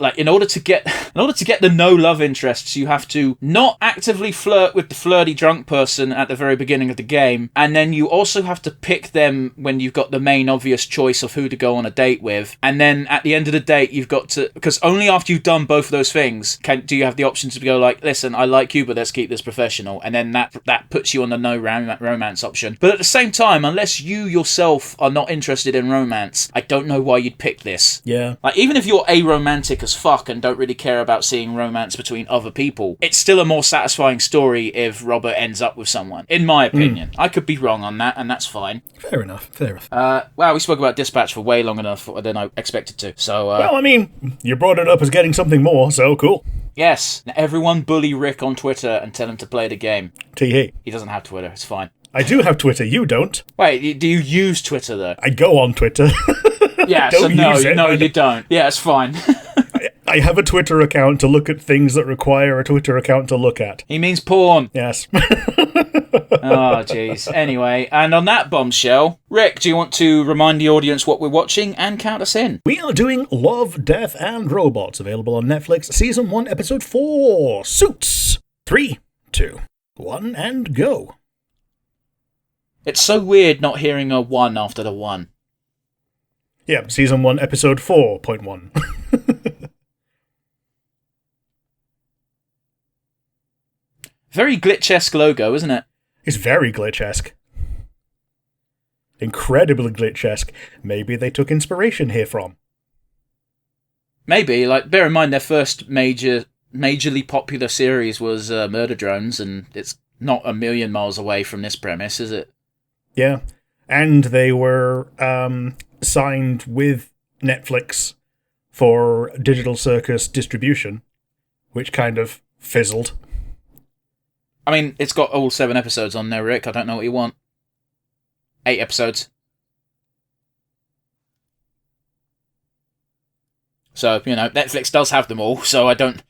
Like in order to get the no love interests, you have to not actively flirt with the flirty drunk person at the very beginning of the game, and then you also have to pick them when you've got the main obvious choice of who to go on a date with, and then at the end of the date you've got to, because only after you've done both of those things do you have the option to go like, listen, I like you, but let's keep this professional, and then that puts you on the no romance option. But at the same time, unless you yourself are not interested in romance, I don't know why you'd pick this.
Yeah.
Like, even if you're aromantic as fuck and don't really care about seeing romance between other people, it's still a more satisfying story if Robert ends up with someone, in my opinion. I could be wrong on that, and that's fine.
Fair enough.
Wow, we spoke about Dispatch for way long enough than I expected to. So,
well, I mean, you brought it up as getting something more, so cool.
Yes. Now everyone bully Rick on Twitter and tell him to play the game.
Tee.
He doesn't have Twitter, it's fine.
I do have Twitter, you don't.
Wait, do you use Twitter, though?
I go on Twitter.
Yeah,
Don't
so no,
use it.
no, you don't. Yeah, it's fine.
I have a Twitter account to look at things that require a Twitter account to look at.
He means porn.
Yes.
Oh, jeez. Anyway, and on that bombshell, Rick, do you want to remind the audience what we're watching and count us in?
We are doing Love, Death, and Robots, available on Netflix, Season 1, Episode 4, Suits. 3, 2, 1, and go.
It's so weird not hearing a 1 after the 1.
Yeah, Season 1, Episode 4.1.
Very glitch-esque logo, isn't it?
It's very glitch-esque. Incredibly glitch-esque. Maybe they took inspiration here from.
Maybe, like, bear in mind their first majorly popular series was Murder Drones, and it's not a million miles away from this premise, is it?
Yeah, and they were signed with Netflix for Digital Circus distribution, which kind of fizzled.
I mean, it's got all 7 episodes on there, Rick. I don't know what you want. 8 episodes. So, you know, Netflix does have them all, so I don't...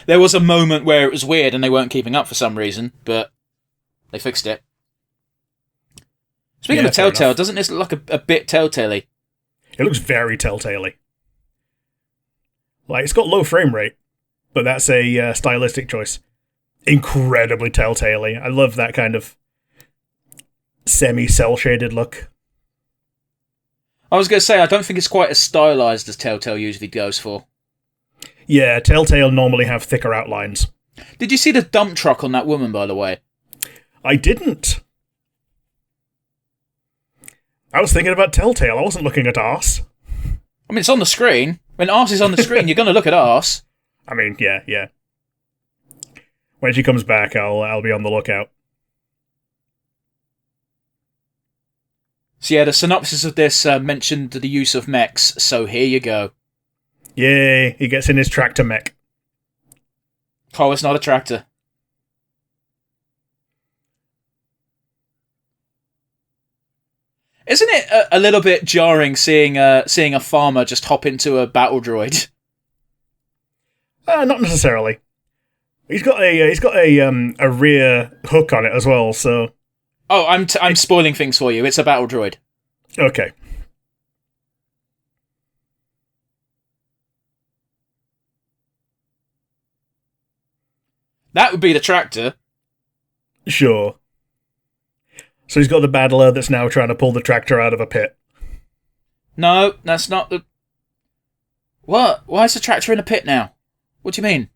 There was a moment where it was weird and they weren't keeping up for some reason, but they fixed it. Speaking of Telltale, doesn't this look like a bit Telltale-y?
It looks very Telltale-y. Like, it's got low frame rate, but that's a stylistic choice. Incredibly Telltale-y. I love that kind of semi-cel-shaded look.
I was going to say, I don't think it's quite as stylized as Telltale usually goes for.
Yeah, Telltale normally have thicker outlines.
Did you see the dump truck on that woman, by the way?
I didn't. I was thinking about Telltale. I wasn't looking at arse.
I mean, it's on the screen. When arse is on the screen, you're going to look at arse.
I mean, yeah. When she comes back, I'll be on the lookout.
So yeah, the synopsis of this mentioned the use of mechs, so here you go.
Yay, he gets in his tractor mech.
Oh, it's not a tractor. Isn't it a little bit jarring seeing a farmer just hop into a battle droid?
Not necessarily. He's got a rear hook on it as well, so...
Oh, I'm spoiling things for you. It's a battle droid.
Okay.
That would be the tractor.
Sure. So he's got the battler that's now trying to pull the tractor out of a pit.
No, that's not the... What? Why is the tractor in a pit now? What do you mean?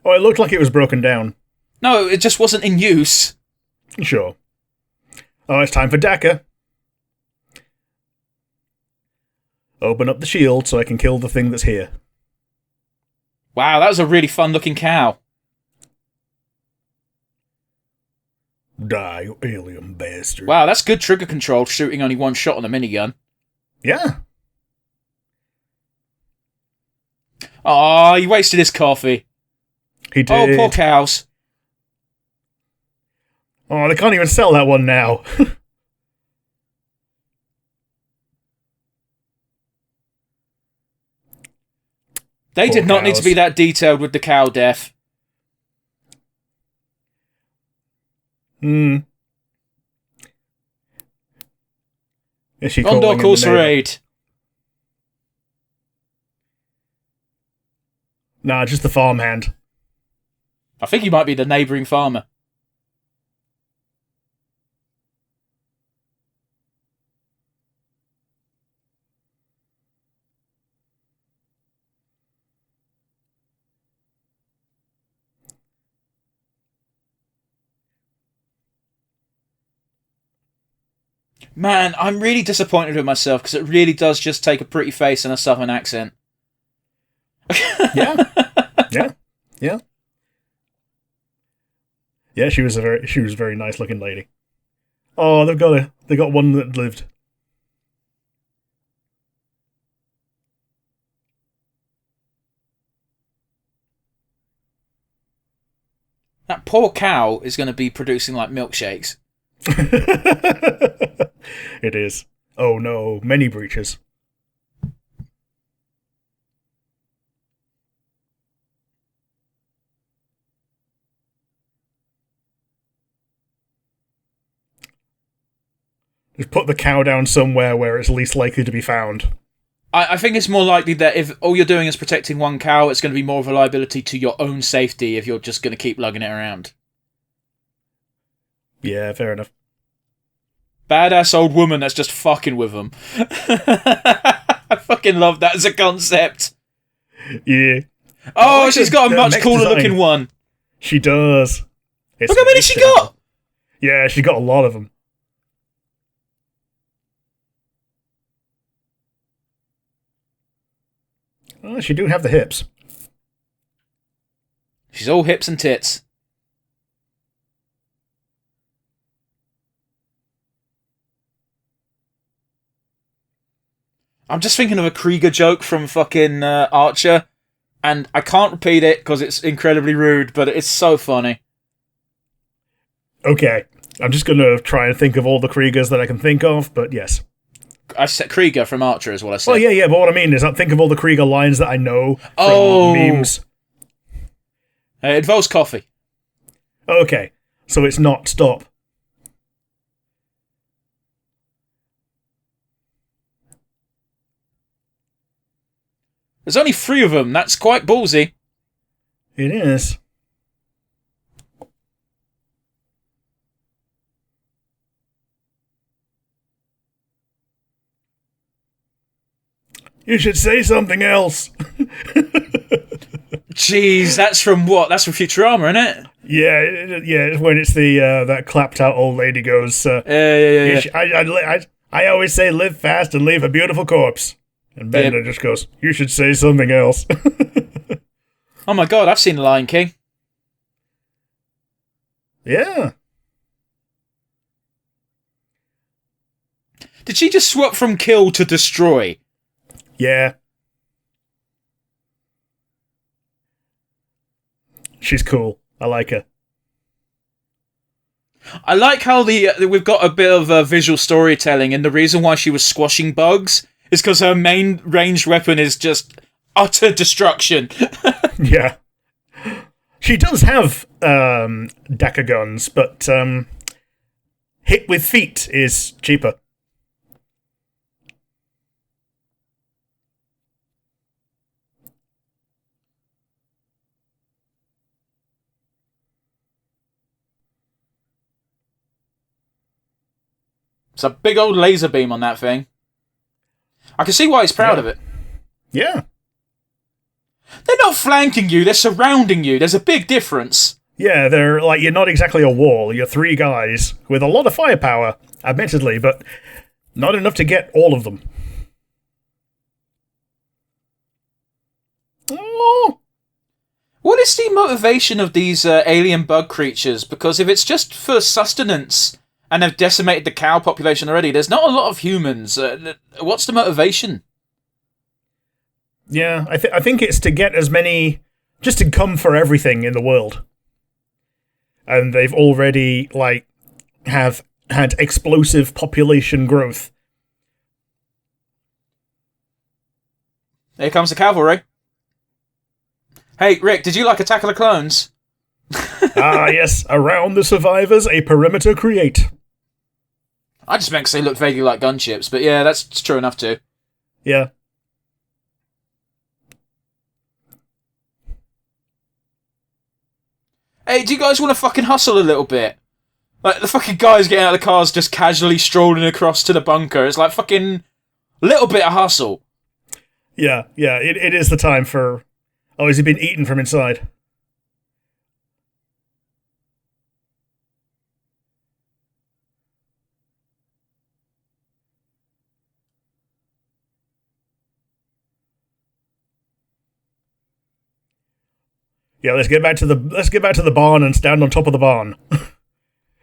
Oh, it looked like it was broken down.
No, it just wasn't in use.
Sure. Oh, it's time for Dakar. Open up the shield so I can kill the thing that's here.
Wow, that was a really fun-looking cow.
Die, you alien bastard.
Wow, that's good trigger control, shooting only one shot on a minigun.
Yeah.
Aw, he wasted his coffee.
He did.
Oh, poor cows.
Oh, they can't even sell that one now.
They
Poor
did not need
cows.
to be that detailed with the cow death.
Is she
Gondor
calling in
calls
the
for
neighbor?
aid.
Nah, just the farmhand.
I think he might be the neighbouring farmer. Man, I'm really disappointed with myself because it really does just take a pretty face and a southern accent.
Yeah. Yeah, she was a very nice looking lady. Oh, they got one that lived.
That poor cow is going to be producing like milkshakes.
It is. Oh no, many breaches. Just put the cow down somewhere where it's least likely to be found.
I think it's more likely that if all you're doing is protecting one cow, it's going to be more of a liability to your own safety if you're just going to keep lugging it around.
Yeah, fair enough.
Badass old woman that's just fucking with them. I fucking love that as a concept.
Yeah.
Oh, she's got a much cooler looking one.
She does.
Look how many she got!
Yeah, she got a lot of them. Oh, she do have the hips.
She's all hips and tits. I'm just thinking of a Krieger joke from fucking Archer, and I can't repeat it because it's incredibly rude, but it's so funny.
Okay, I'm just going to try and think of all the Kriegers that I can think of, but yes.
I said Krieger from Archer is what I said.
Oh, yeah, but what I mean is I think of all the Krieger lines that I know from memes.
It involves coffee.
Okay, so it's not stop.
There's only 3 of them. That's quite ballsy.
It is. You should say something else.
Jeez, that's from what? That's from Futurama, isn't it?
Yeah. When it's the that clapped out old lady goes.
Yeah.
I always say live fast and leave a beautiful corpse. And Bender just goes, you should say something else.
Oh my god, I've seen The Lion King.
Yeah.
Did she just swap from kill to destroy?
Yeah. She's cool. I like her.
I like how we've got a bit of visual storytelling, and the reason why she was squashing bugs is because her main ranged weapon is just utter destruction.
Yeah. She does have Deca guns, but hit with feet is cheaper.
It's a big old laser beam on that thing. I can see why he's proud of it.
Yeah.
They're not flanking you, they're surrounding you. There's a big difference.
Yeah, they're like, you're not exactly a wall. You're 3 guys with a lot of firepower, admittedly, but not enough to get all of them. Oh.
What is the motivation of these alien bug creatures? Because if it's just for sustenance and they've decimated the cow population already, there's not a lot of humans. What's the motivation?
Yeah, I think it's to get as many, just to come for everything in the world. And they've already, have had explosive population growth.
Here comes the cavalry. Hey, Rick, did you like Attack of the Clones?
Ah, yes, around the survivors, a perimeter create.
I just meant because they looked vaguely like gunships, but yeah, that's true enough too.
Yeah.
Hey, do you guys want to fucking hustle a little bit? Like, the fucking guys getting out of the cars just casually strolling across to the bunker. It's like fucking little bit of hustle.
Yeah, it is the time for... Oh, has he been eaten from inside? Yeah, let's get back to the barn and stand on top of the barn.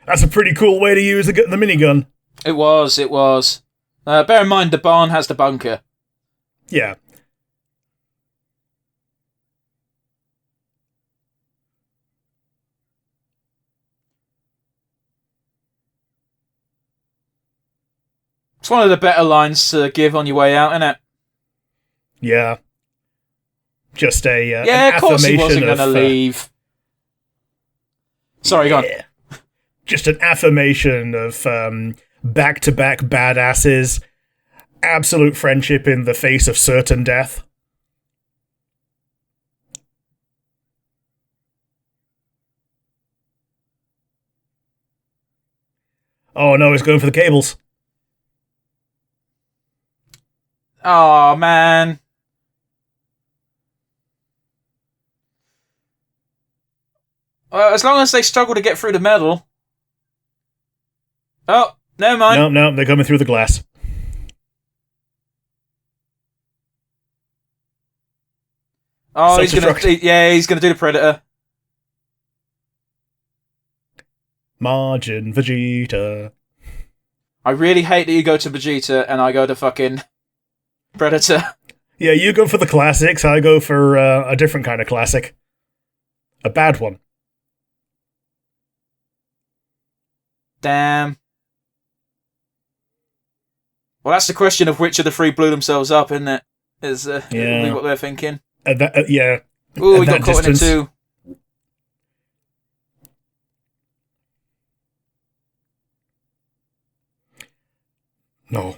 That's a pretty cool way to use the minigun.
It was. Bear in mind, the barn has the bunker.
Yeah.
It's one of the better lines to give on your way out, isn't it?
Yeah. Just a
yeah, of course he wasn't going to leave. Sorry, go on.
Just an affirmation of back-to-back badasses, absolute friendship in the face of certain death. Oh no, he's going for the cables.
Oh, man. Well, as long as they struggle to get through the metal. Oh, never mind.
No, they're coming through the glass.
Oh, he's gonna do the Predator.
Margin Vegeta.
I really hate that you go to Vegeta and I go to fucking Predator.
Yeah, you go for the classics, I go for a different kind of classic. A bad one.
Damn. Well, that's the question of which of the three blew themselves up, isn't it? It'll be what they're thinking.
Yeah.
Ooh, we got caught in it too.
No,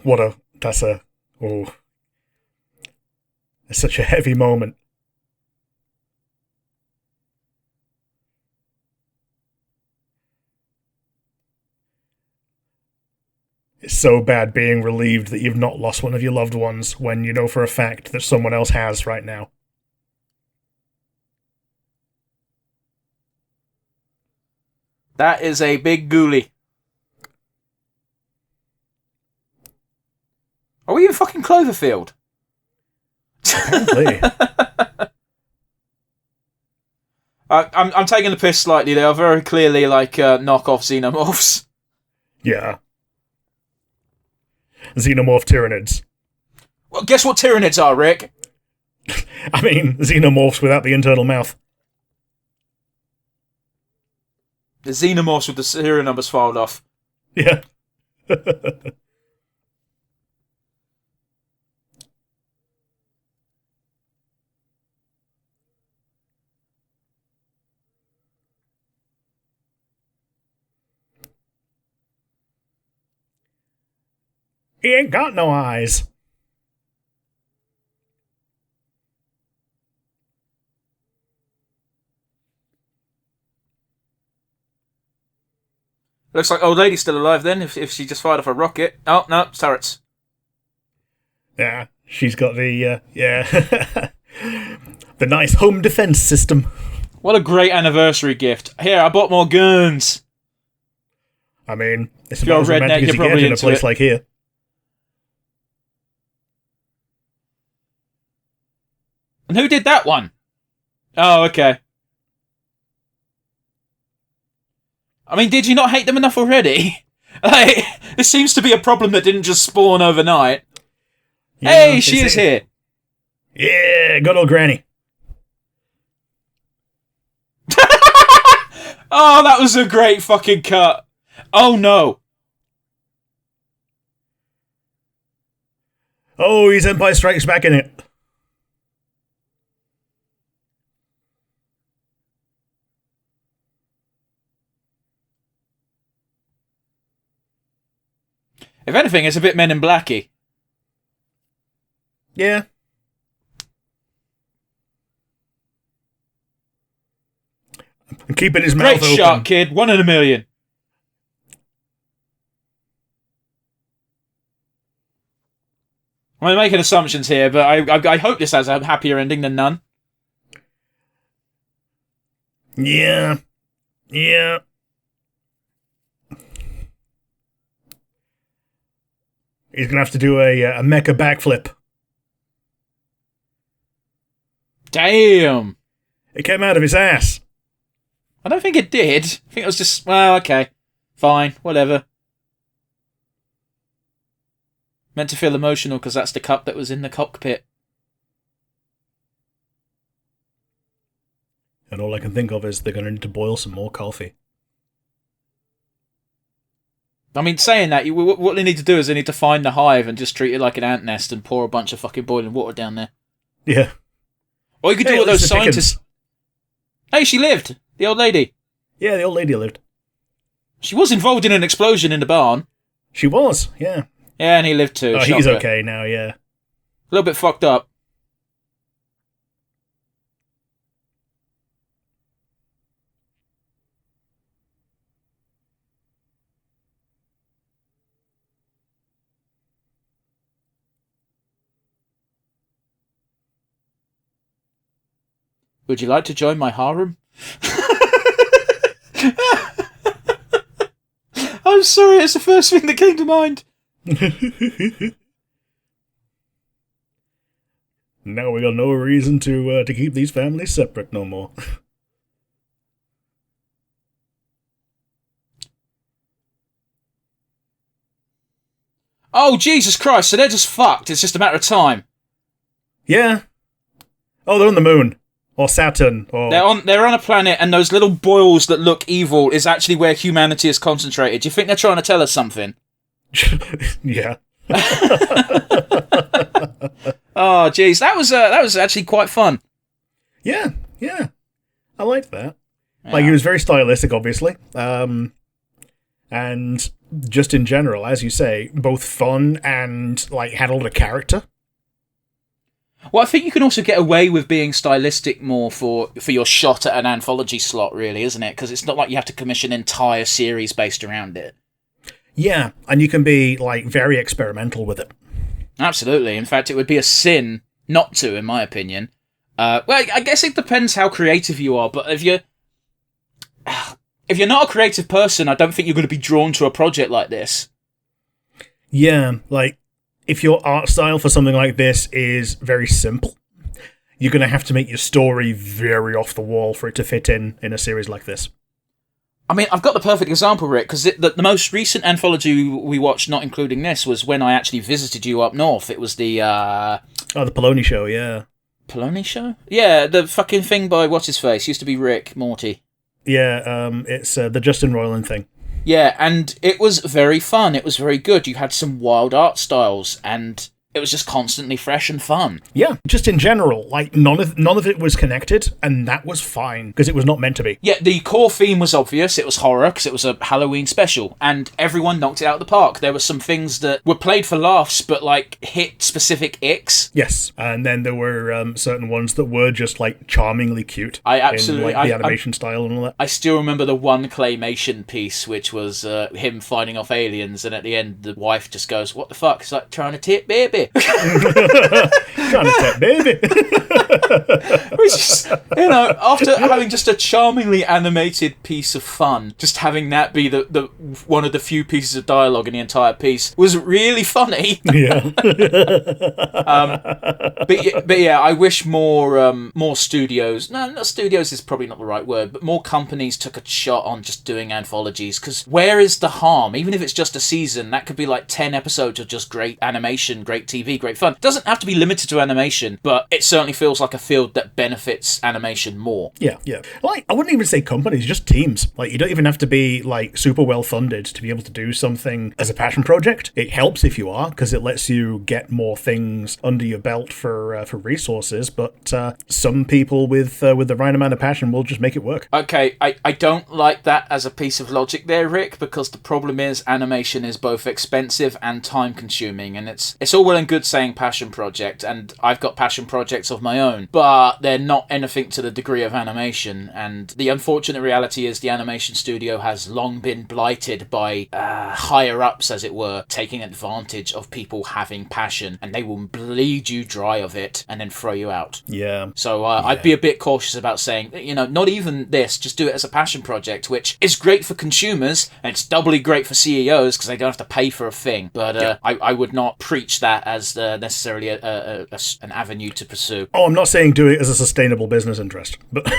it's such a heavy moment. It's so bad being relieved that you've not lost one of your loved ones when you know for a fact that someone else has right now.
That is a big ghoulie. Are we in fucking Cloverfield?
Apparently.
I'm taking the piss slightly. They are very clearly like knockoff xenomorphs.
Yeah. Xenomorph Tyranids.
Well, guess what Tyranids are, Rick?
I mean, xenomorphs without the internal mouth.
The xenomorphs with the serial numbers filed off.
Yeah. He ain't got no eyes.
Looks like old lady's still alive then, if she just fired off a rocket. Oh, no, it's turrets.
Yeah, she's got the, the nice home defense system.
What a great anniversary gift. Here, I bought more guns.
I mean, it's
you're
about as romantic as you get in a place like here.
And who did that one? Oh, okay. I mean, did you not hate them enough already? Like, this seems to be a problem that didn't just spawn overnight. Yeah, hey, she is here.
Yeah, good old Granny.
Oh, that was a great fucking cut. Oh, no.
Oh, he's Empire Strikes Back in it.
If anything, it's a bit Men in Blacky.
Yeah. And keeping his mouth open.
Great shot, kid. 1 in a million. I'm making assumptions here, but I hope this has a happier ending than none.
Yeah. Yeah. He's going to have to do a mecha backflip.
Damn.
It came out of his ass.
I don't think it did. I think it was just, well, okay. Fine, whatever. Meant to feel emotional because that's the cup that was in the cockpit.
And all I can think of is they're going to need to boil some more coffee.
I mean, saying that, what they need to do is they need to find the hive and just treat it like an ant nest and pour a bunch of fucking boiling water down there.
Yeah.
Or you could do what those scientists... Hey, she lived! The old lady.
Yeah, the old lady lived.
She was involved in an explosion in the barn.
She was, yeah.
Yeah, and he lived too.
Oh, he's okay now, yeah.
A little bit fucked up. Would you like to join my harem? I'm sorry, it's the first thing that came to mind.
Now we got no reason to keep these families separate no more.
Oh, Jesus Christ, so they're just fucked. It's just a matter of time.
Yeah. Oh, they're on the moon. Or Saturn, or...
They're on a planet, and those little boils that look evil is actually where humanity is concentrated. Do you think they're trying to tell us something?
Yeah.
Oh, jeez, that was actually quite fun.
Yeah. I liked that. Yeah. Like, it was very stylistic, obviously. And just in general, as you say, both fun and, like, had a lot of character.
Well, I think you can also get away with being stylistic more for your shot at an anthology slot, really, isn't it? Because it's not like you have to commission an entire series based around it.
Yeah, and you can be, like, very experimental with it. Absolutely.
In fact, it would be a sin not to, in my opinion. Well, I guess it depends how creative you are, but if you're not a creative person, I don't think you're going to be drawn to a project like this.
Yeah, like, if your art style for something like this is very simple, you're going to have to make your story very off the wall for it to fit in a series like this.
I mean, I've got the perfect example, Rick, because the most recent anthology we watched, not including this, was when I actually visited you up north. It was the...
the Poloni show, yeah.
Poloni show? Yeah, the fucking thing by what's-his-face. Used to be Rick Morty.
Yeah, it's the Justin Roiland thing.
Yeah, and it was very fun. It was very good. You had some wild art styles, and it was just constantly fresh and fun.
Yeah, just in general, like none of it was connected, and that was fine because it was not meant to be.
Yeah, the core theme was obvious. It was horror because it was a Halloween special, and everyone knocked it out of the park. There were some things that were played for laughs, but like hit specific icks.
Yes, and then there were certain ones that were just like charmingly cute.
I absolutely
in, like, the animation style and all that.
I still remember the one claymation piece, which was him fighting off aliens, and at the end, the wife just goes, "What the fuck?" It's like trying to tip baby.
Trying to tap baby.
Which is, after having just a charmingly animated piece of fun, just having that be the one of the few pieces of dialogue in the entire piece was really funny.
Yeah.
But yeah, I wish more studios. No, not studios is probably not the right word, but more companies took a shot on just doing anthologies. Because where is the harm? Even if it's just a season, that could be like 10 episodes of just great animation, great TV, great fun. It doesn't have to be limited to animation, but it certainly feels like a field that benefits animation more.
Yeah. Like, I wouldn't even say companies, just teams. Like, you don't even have to be, like, super well funded to be able to do something as a passion project. It helps if you are, because it lets you get more things under your belt for resources, but some people with the right amount of passion will just make it work.
Okay, I don't like that as a piece of logic there, Rick, because the problem is animation is both expensive and time-consuming, and it's all well and good saying passion project, and I've got passion projects of my own, but they're not anything to the degree of animation, and the unfortunate reality is the animation studio has long been blighted by higher-ups, as it were, taking advantage of people having passion, and they will bleed you dry of it and then throw you out.
Yeah.
So I'd be a bit cautious about saying, not even this, just do it as a passion project, which is great for consumers, and it's doubly great for CEOs because they don't have to pay for a thing, but I would not preach that as necessarily an avenue to pursue.
Oh, I'm not saying do it as a sustainable business interest, but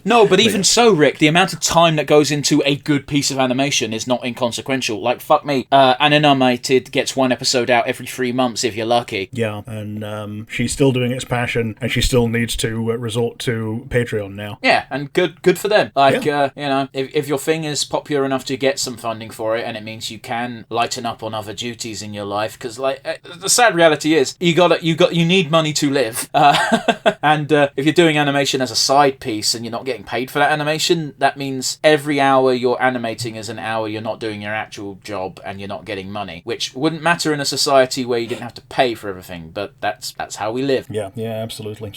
no, but even so, Rick, the amount of time that goes into a good piece of animation is not inconsequential. Like, fuck me, Animated gets one episode out every 3 months if you're lucky.
Yeah, and she's still doing its passion, and she still needs to resort to Patreon now.
Yeah, and good for them. Like, if your thing is popular enough to get some funding for it, and it means you can lighten up on other duties in your life, because like the sad reality is you need money to live. And if you're doing animation as a side piece and you're not getting paid for that animation, that means every hour you're animating is an hour you're not doing your actual job and you're not getting money, which wouldn't matter in a society where you didn't have to pay for everything, but that's how we live.
Yeah, absolutely.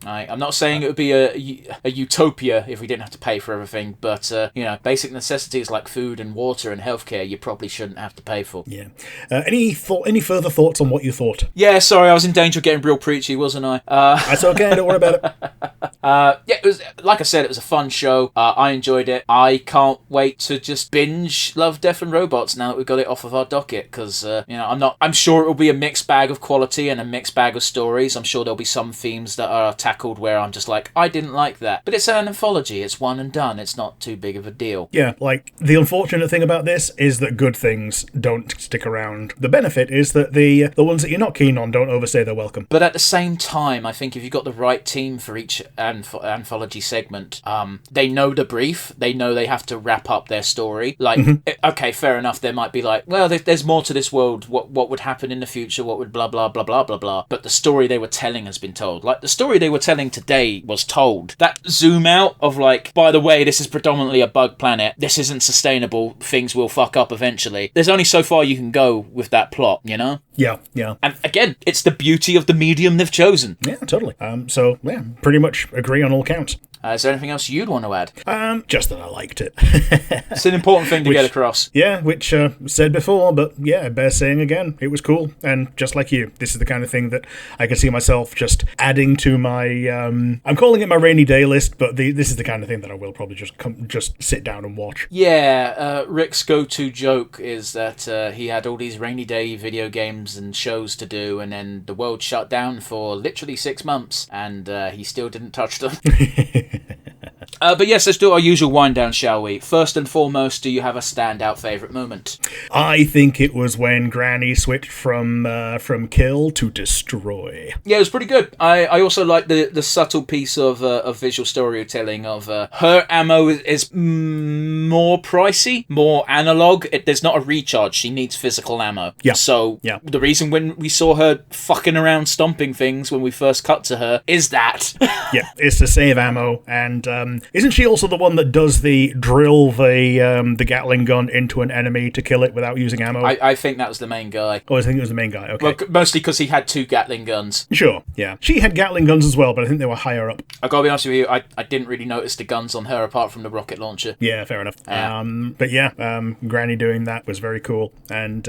I'm not saying it would be a utopia if we didn't have to pay for everything, but basic necessities like food and water and healthcare you probably shouldn't have to pay for.
Yeah. Any further thoughts on what you thought?
Yeah, sorry, I was in danger of getting real preachy, wasn't I?
That's okay, don't worry about it.
It was, like I said, it was a fun show. I enjoyed it. I can't wait to just binge Love, Death and Robots now that we've got it off of our docket, because I'm sure it will be a mixed bag of quality and a mixed bag of stories. I'm sure there'll be some themes that are tackled where I'm just like, I didn't like that. But it's an anthology. It's one and done. It's not too big of a deal.
Yeah, like, the unfortunate thing about this is that good things don't stick around. The benefit is that the ones that you're not keen on don't overstay their welcome.
But at the same time, I think if you've got the right team for each anthology segment, they know the brief. They know they have to wrap up their story. Like, okay, fair enough. There might be like, well, there's more to this world. What would happen in the future? What would blah, blah, blah, blah, blah, blah. But the story they were telling has been told. Like, the story they were telling today was told. That zoom out of like, by the way, this is predominantly a bug planet. This isn't sustainable. Things will fuck up eventually. There's only so far you can go with that plot, you know?
Yeah.
And again, it's the beauty of the medium they've chosen.
Yeah, totally. So, yeah, pretty much agree on all counts.
Is there anything else you'd want to add?
Just that I liked it.
It's an important thing to get across.
Yeah, which said before, but yeah, it bears saying again. It was cool, and just like you, this is the kind of thing that I can see myself just adding to my. I'm calling it my rainy day list, but this is the kind of thing that I will probably just sit down and watch.
Yeah, Rick's go-to joke is that he had all these rainy day video games and shows to do, and then the world shut down for literally 6 months, and he still didn't touch them. But yes, let's do our usual wind down, shall we? First and foremost, do you have a standout favourite moment?
I think it was when Granny switched from kill to destroy.
Yeah, it was pretty good. I also like the subtle piece of visual storytelling of her ammo is more pricey, more analog. There's not a recharge. She needs physical ammo.
Yeah.
So the reason when we saw her fucking around stomping things when we first cut to her is that.
Yeah, it's to save ammo, and isn't she also the one that does the drill the Gatling gun into an enemy to kill it without using ammo?
I think that was the main guy.
Oh, I think it was the main guy, okay.
Well, mostly because he had 2 Gatling guns.
Sure, yeah. She had Gatling guns as well, but I think they were higher up.
I gotta be honest with you, I didn't really notice the guns on her apart from the rocket launcher.
Yeah, fair enough.
Yeah.
But yeah, Granny doing that was very cool, and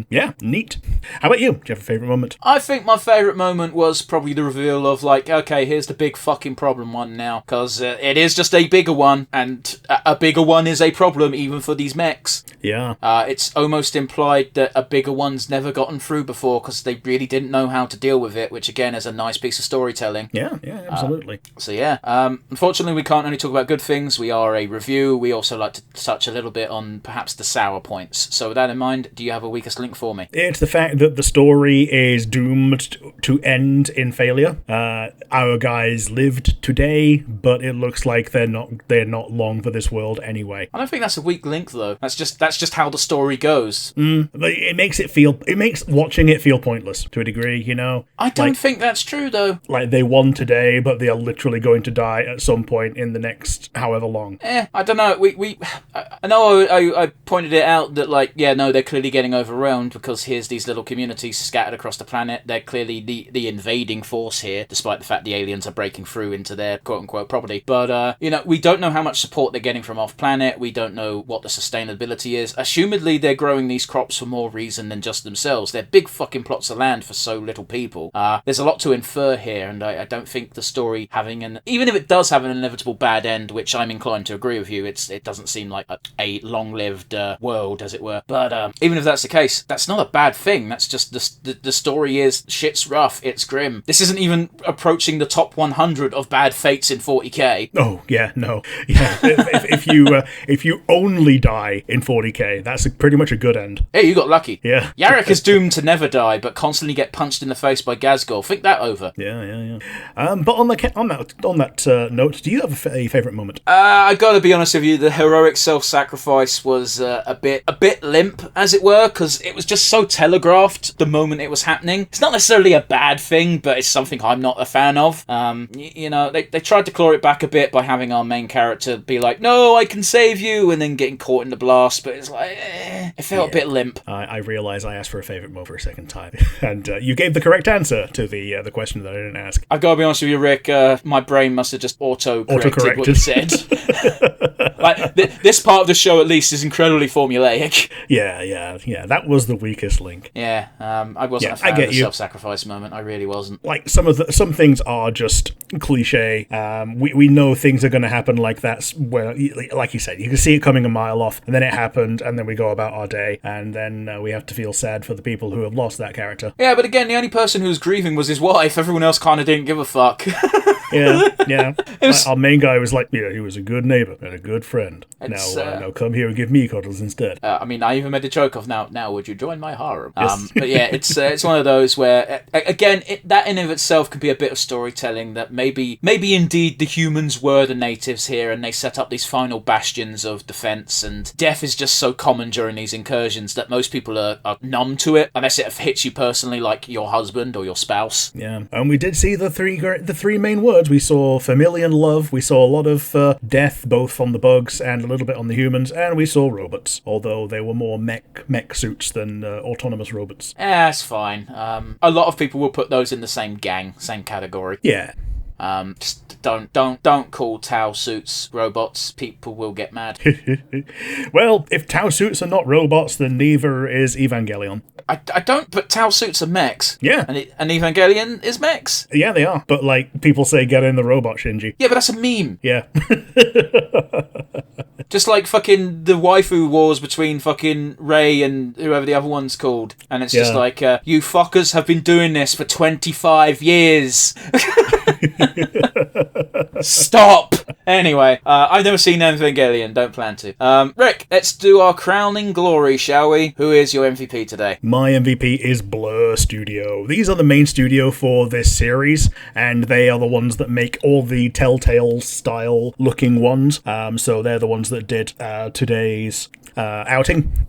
yeah, neat. How about you? Do you have a favourite moment?
I think my favourite moment was probably the reveal of like, okay, here's the big fucking problem one now, because it is just a bigger one, and a bigger one is a problem even for these mechs.
Yeah.
It's almost implied that a bigger one's never gotten through before because they really didn't know how to deal with it, which again is a nice piece of storytelling.
Yeah, absolutely.
So yeah, unfortunately we can't only talk about good things. We are a review. We also like to touch a little bit on perhaps the sour points. So with that in mind, do you have a weakest link for me?
It's the fact that the story is doomed to end in failure. Our guys lived today, but it looks like they're not long for this world anyway.
I don't think that's a weak link though. That's just how the story goes.
But it makes watching it feel pointless to a degree, you know?
I don't think that's true though.
Like, they won today, but they are literally going to die at some point in the next however long.
I don't know. I know I pointed it out that like, yeah, no, they're clearly getting overwhelmed because here's these little communities scattered across the planet. They're clearly the invading force here, despite the fact the aliens are breaking through into their quote-unquote property. But, we don't know how much support they're getting from off-planet. We don't know what the sustainability is. Assumedly, they're growing these crops for more reason than just themselves. They're big fucking plots of land for so little people. There's a lot to infer here, and I don't think the story even if it does have an inevitable bad end, which I'm inclined to agree with you, it doesn't seem like a long-lived world, as it were. But even if that's the case, that's not a bad thing. That's just the story is shit's rough, it's grim. This isn't even approaching the top 100 of bad fates in 40k.
Oh yeah, no, yeah. if you only die in 40k, that's pretty much a good end.
Hey, you got lucky.
Yeah.
Yarrick is doomed to never die, but constantly get punched in the face by Gazgul. Think that over.
Yeah. But on that note, do you have a favourite moment?
I gotta be honest with you, the heroic self-sacrifice self-sacrifice was a bit limp, as it were, because it was just so telegraphed the moment it was happening. It's not necessarily a bad thing, but it's something I'm not a fan of. They tried to claw it back a bit by having our main character be like, "No, I can save you," and then getting caught in the blast. But it's like, it felt a bit limp.
I realise I asked for a favourite mode for a second time, and you gave the correct answer to the question that I didn't ask.
I've got to be honest with you, Rick. My brain must have just auto-corrected what you said. Like this part of the show, at least, is incredibly formulaic.
Yeah. That was the weakest link.
Yeah, I wasn't a fan of the self-sacrifice moment. I really wasn't.
Like some things are just cliche. We know things are going to happen like that. Where, like you said, you can see it coming a mile off, and then it happened, and then we go about our day, and then we have to feel sad for the people who have lost that character.
Yeah, but again, the only person who was grieving was his wife. Everyone else kind of didn't give a fuck.
Yeah. Our main guy was like, he was a good neighbour and a good friend. Now come here and give me cuddles instead.
I even made a joke of now would you join my harem?
Yes.
But yeah, it's one of those where, again, that in of itself can be a bit of storytelling that maybe indeed the humans were the natives here and they set up these final bastions of defence, and death is just so common during these incursions that most people are numb to it, unless it hits you personally, like your husband or your spouse.
Yeah, and we did see the three main words. We saw familial love, we saw a lot of death, both on the bugs and a little bit on the humans, and we saw robots, although they were more mech suits than autonomous robots.
That's fine. A lot of people will put those in the same category.
Yeah.
Just don't call Tau suits robots. People will get mad.
Well, if Tau suits are not robots, then neither is Evangelion.
I don't, but Tau suits are mechs.
Yeah.
And Evangelion is mechs.
Yeah, they are. But, like, people say get in the robot, Shinji.
Yeah, but that's a meme.
Yeah.
Just like fucking the waifu wars between fucking Rei and whoever the other one's called. And it's just like, you fuckers have been doing this for 25 years. Stop! Anyway, I've never seen Evangelion, don't plan to. Rick, let's do our crowning glory, shall we? Who is your MVP today?
My MVP is Blur Studio. These are the main studio for this series, and they are the ones that make all the Telltale style looking ones. So they're the ones that did today's outing.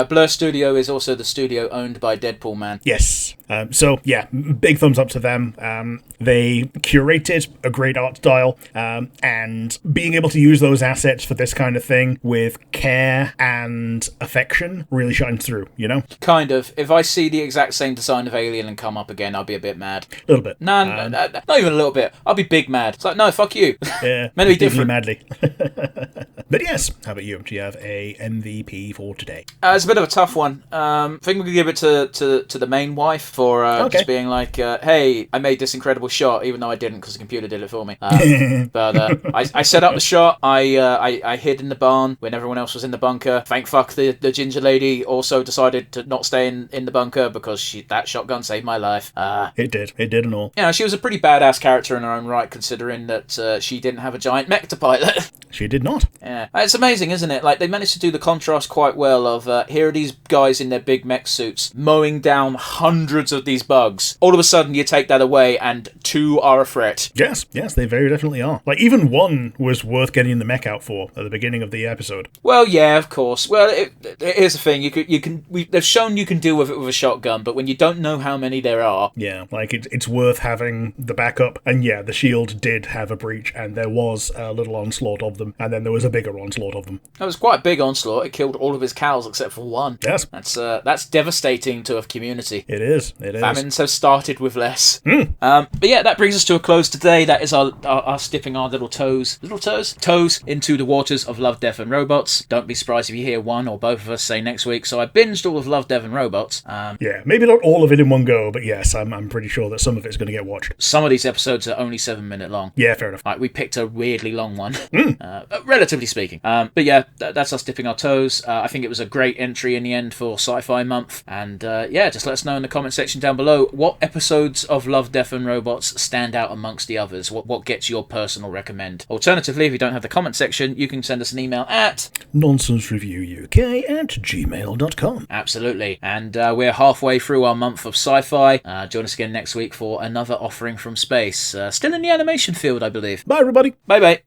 Blur Studio is also the studio owned by Deadpool Man.
Yes. So, yeah, big thumbs up to them. They curated a great art style, and being able to use those assets for this kind of thing with care and affection really shines through, you know?
Kind of. If I see the exact same design of Alien and come up again, I'll be a bit mad.
A little bit.
No, not even a little bit. I'll be big mad. It's like, no, fuck you.
Yeah.
Meant to be different.
Madly. But yes, how about you? Do you have a MVP for today?
It's a bit of a tough one. I think we could give it to the main wife for just being like, hey, I made this incredible shot, even though I didn't because the computer did it for me. But I set up the shot. I hid in the barn when everyone else was in the bunker. Thank fuck the ginger lady also decided to not stay in the bunker because that shotgun saved my life.
It did and all.
Yeah, she was a pretty badass character in her own right, considering that she didn't have a giant mech to pilot.
She did not.
Yeah, it's amazing, isn't it? Like, they managed to do the contrast quite well of, here are these guys in their big mech suits mowing down hundreds of these bugs. All of a sudden, you take that away, and two are a threat.
Yes, they very definitely are. Like, even one was worth getting the mech out for at the beginning of the episode.
Well, yeah, of course. Well, here's the thing. They've shown you can deal with it with a shotgun, but when you don't know how many there are...
Yeah, like, it's worth having the backup. And yeah, the shield did have a breach, and there was a little onslaught of them, and then there was a bigger onslaught of them.
It was quite a big onslaught. It killed all of his cows except for one.
Yes.
That's devastating to a community.
It is.
Famines have started with less. But yeah, that brings us to a close today. That is us dipping our little toes into the waters of Love, Death and Robots. Don't be surprised if you hear one or both of us say next week, so I binged all of Love, Death and Robots.
Yeah, maybe not all of it in one go, but yes, I'm pretty sure that some of it's going to get watched.
Some of these episodes are only 7 minute long.
Yeah, fair enough.
We picked a weirdly long one, relatively speaking. But yeah, that's us dipping our toes. I think it was a great entry in the end for Sci-Fi Month. And yeah, just let us know in the comment section down below what episodes of Love, Death and Robots stand out amongst the others. What gets your personal recommend? Alternatively, if you don't have the comment section, you can send us an email at
nonsensereviewuk@gmail.com.
Absolutely. And we're halfway through our month of sci-fi. Join us again next week for another offering from space. Still in the animation field, I believe.
Bye, everybody.
Bye-bye.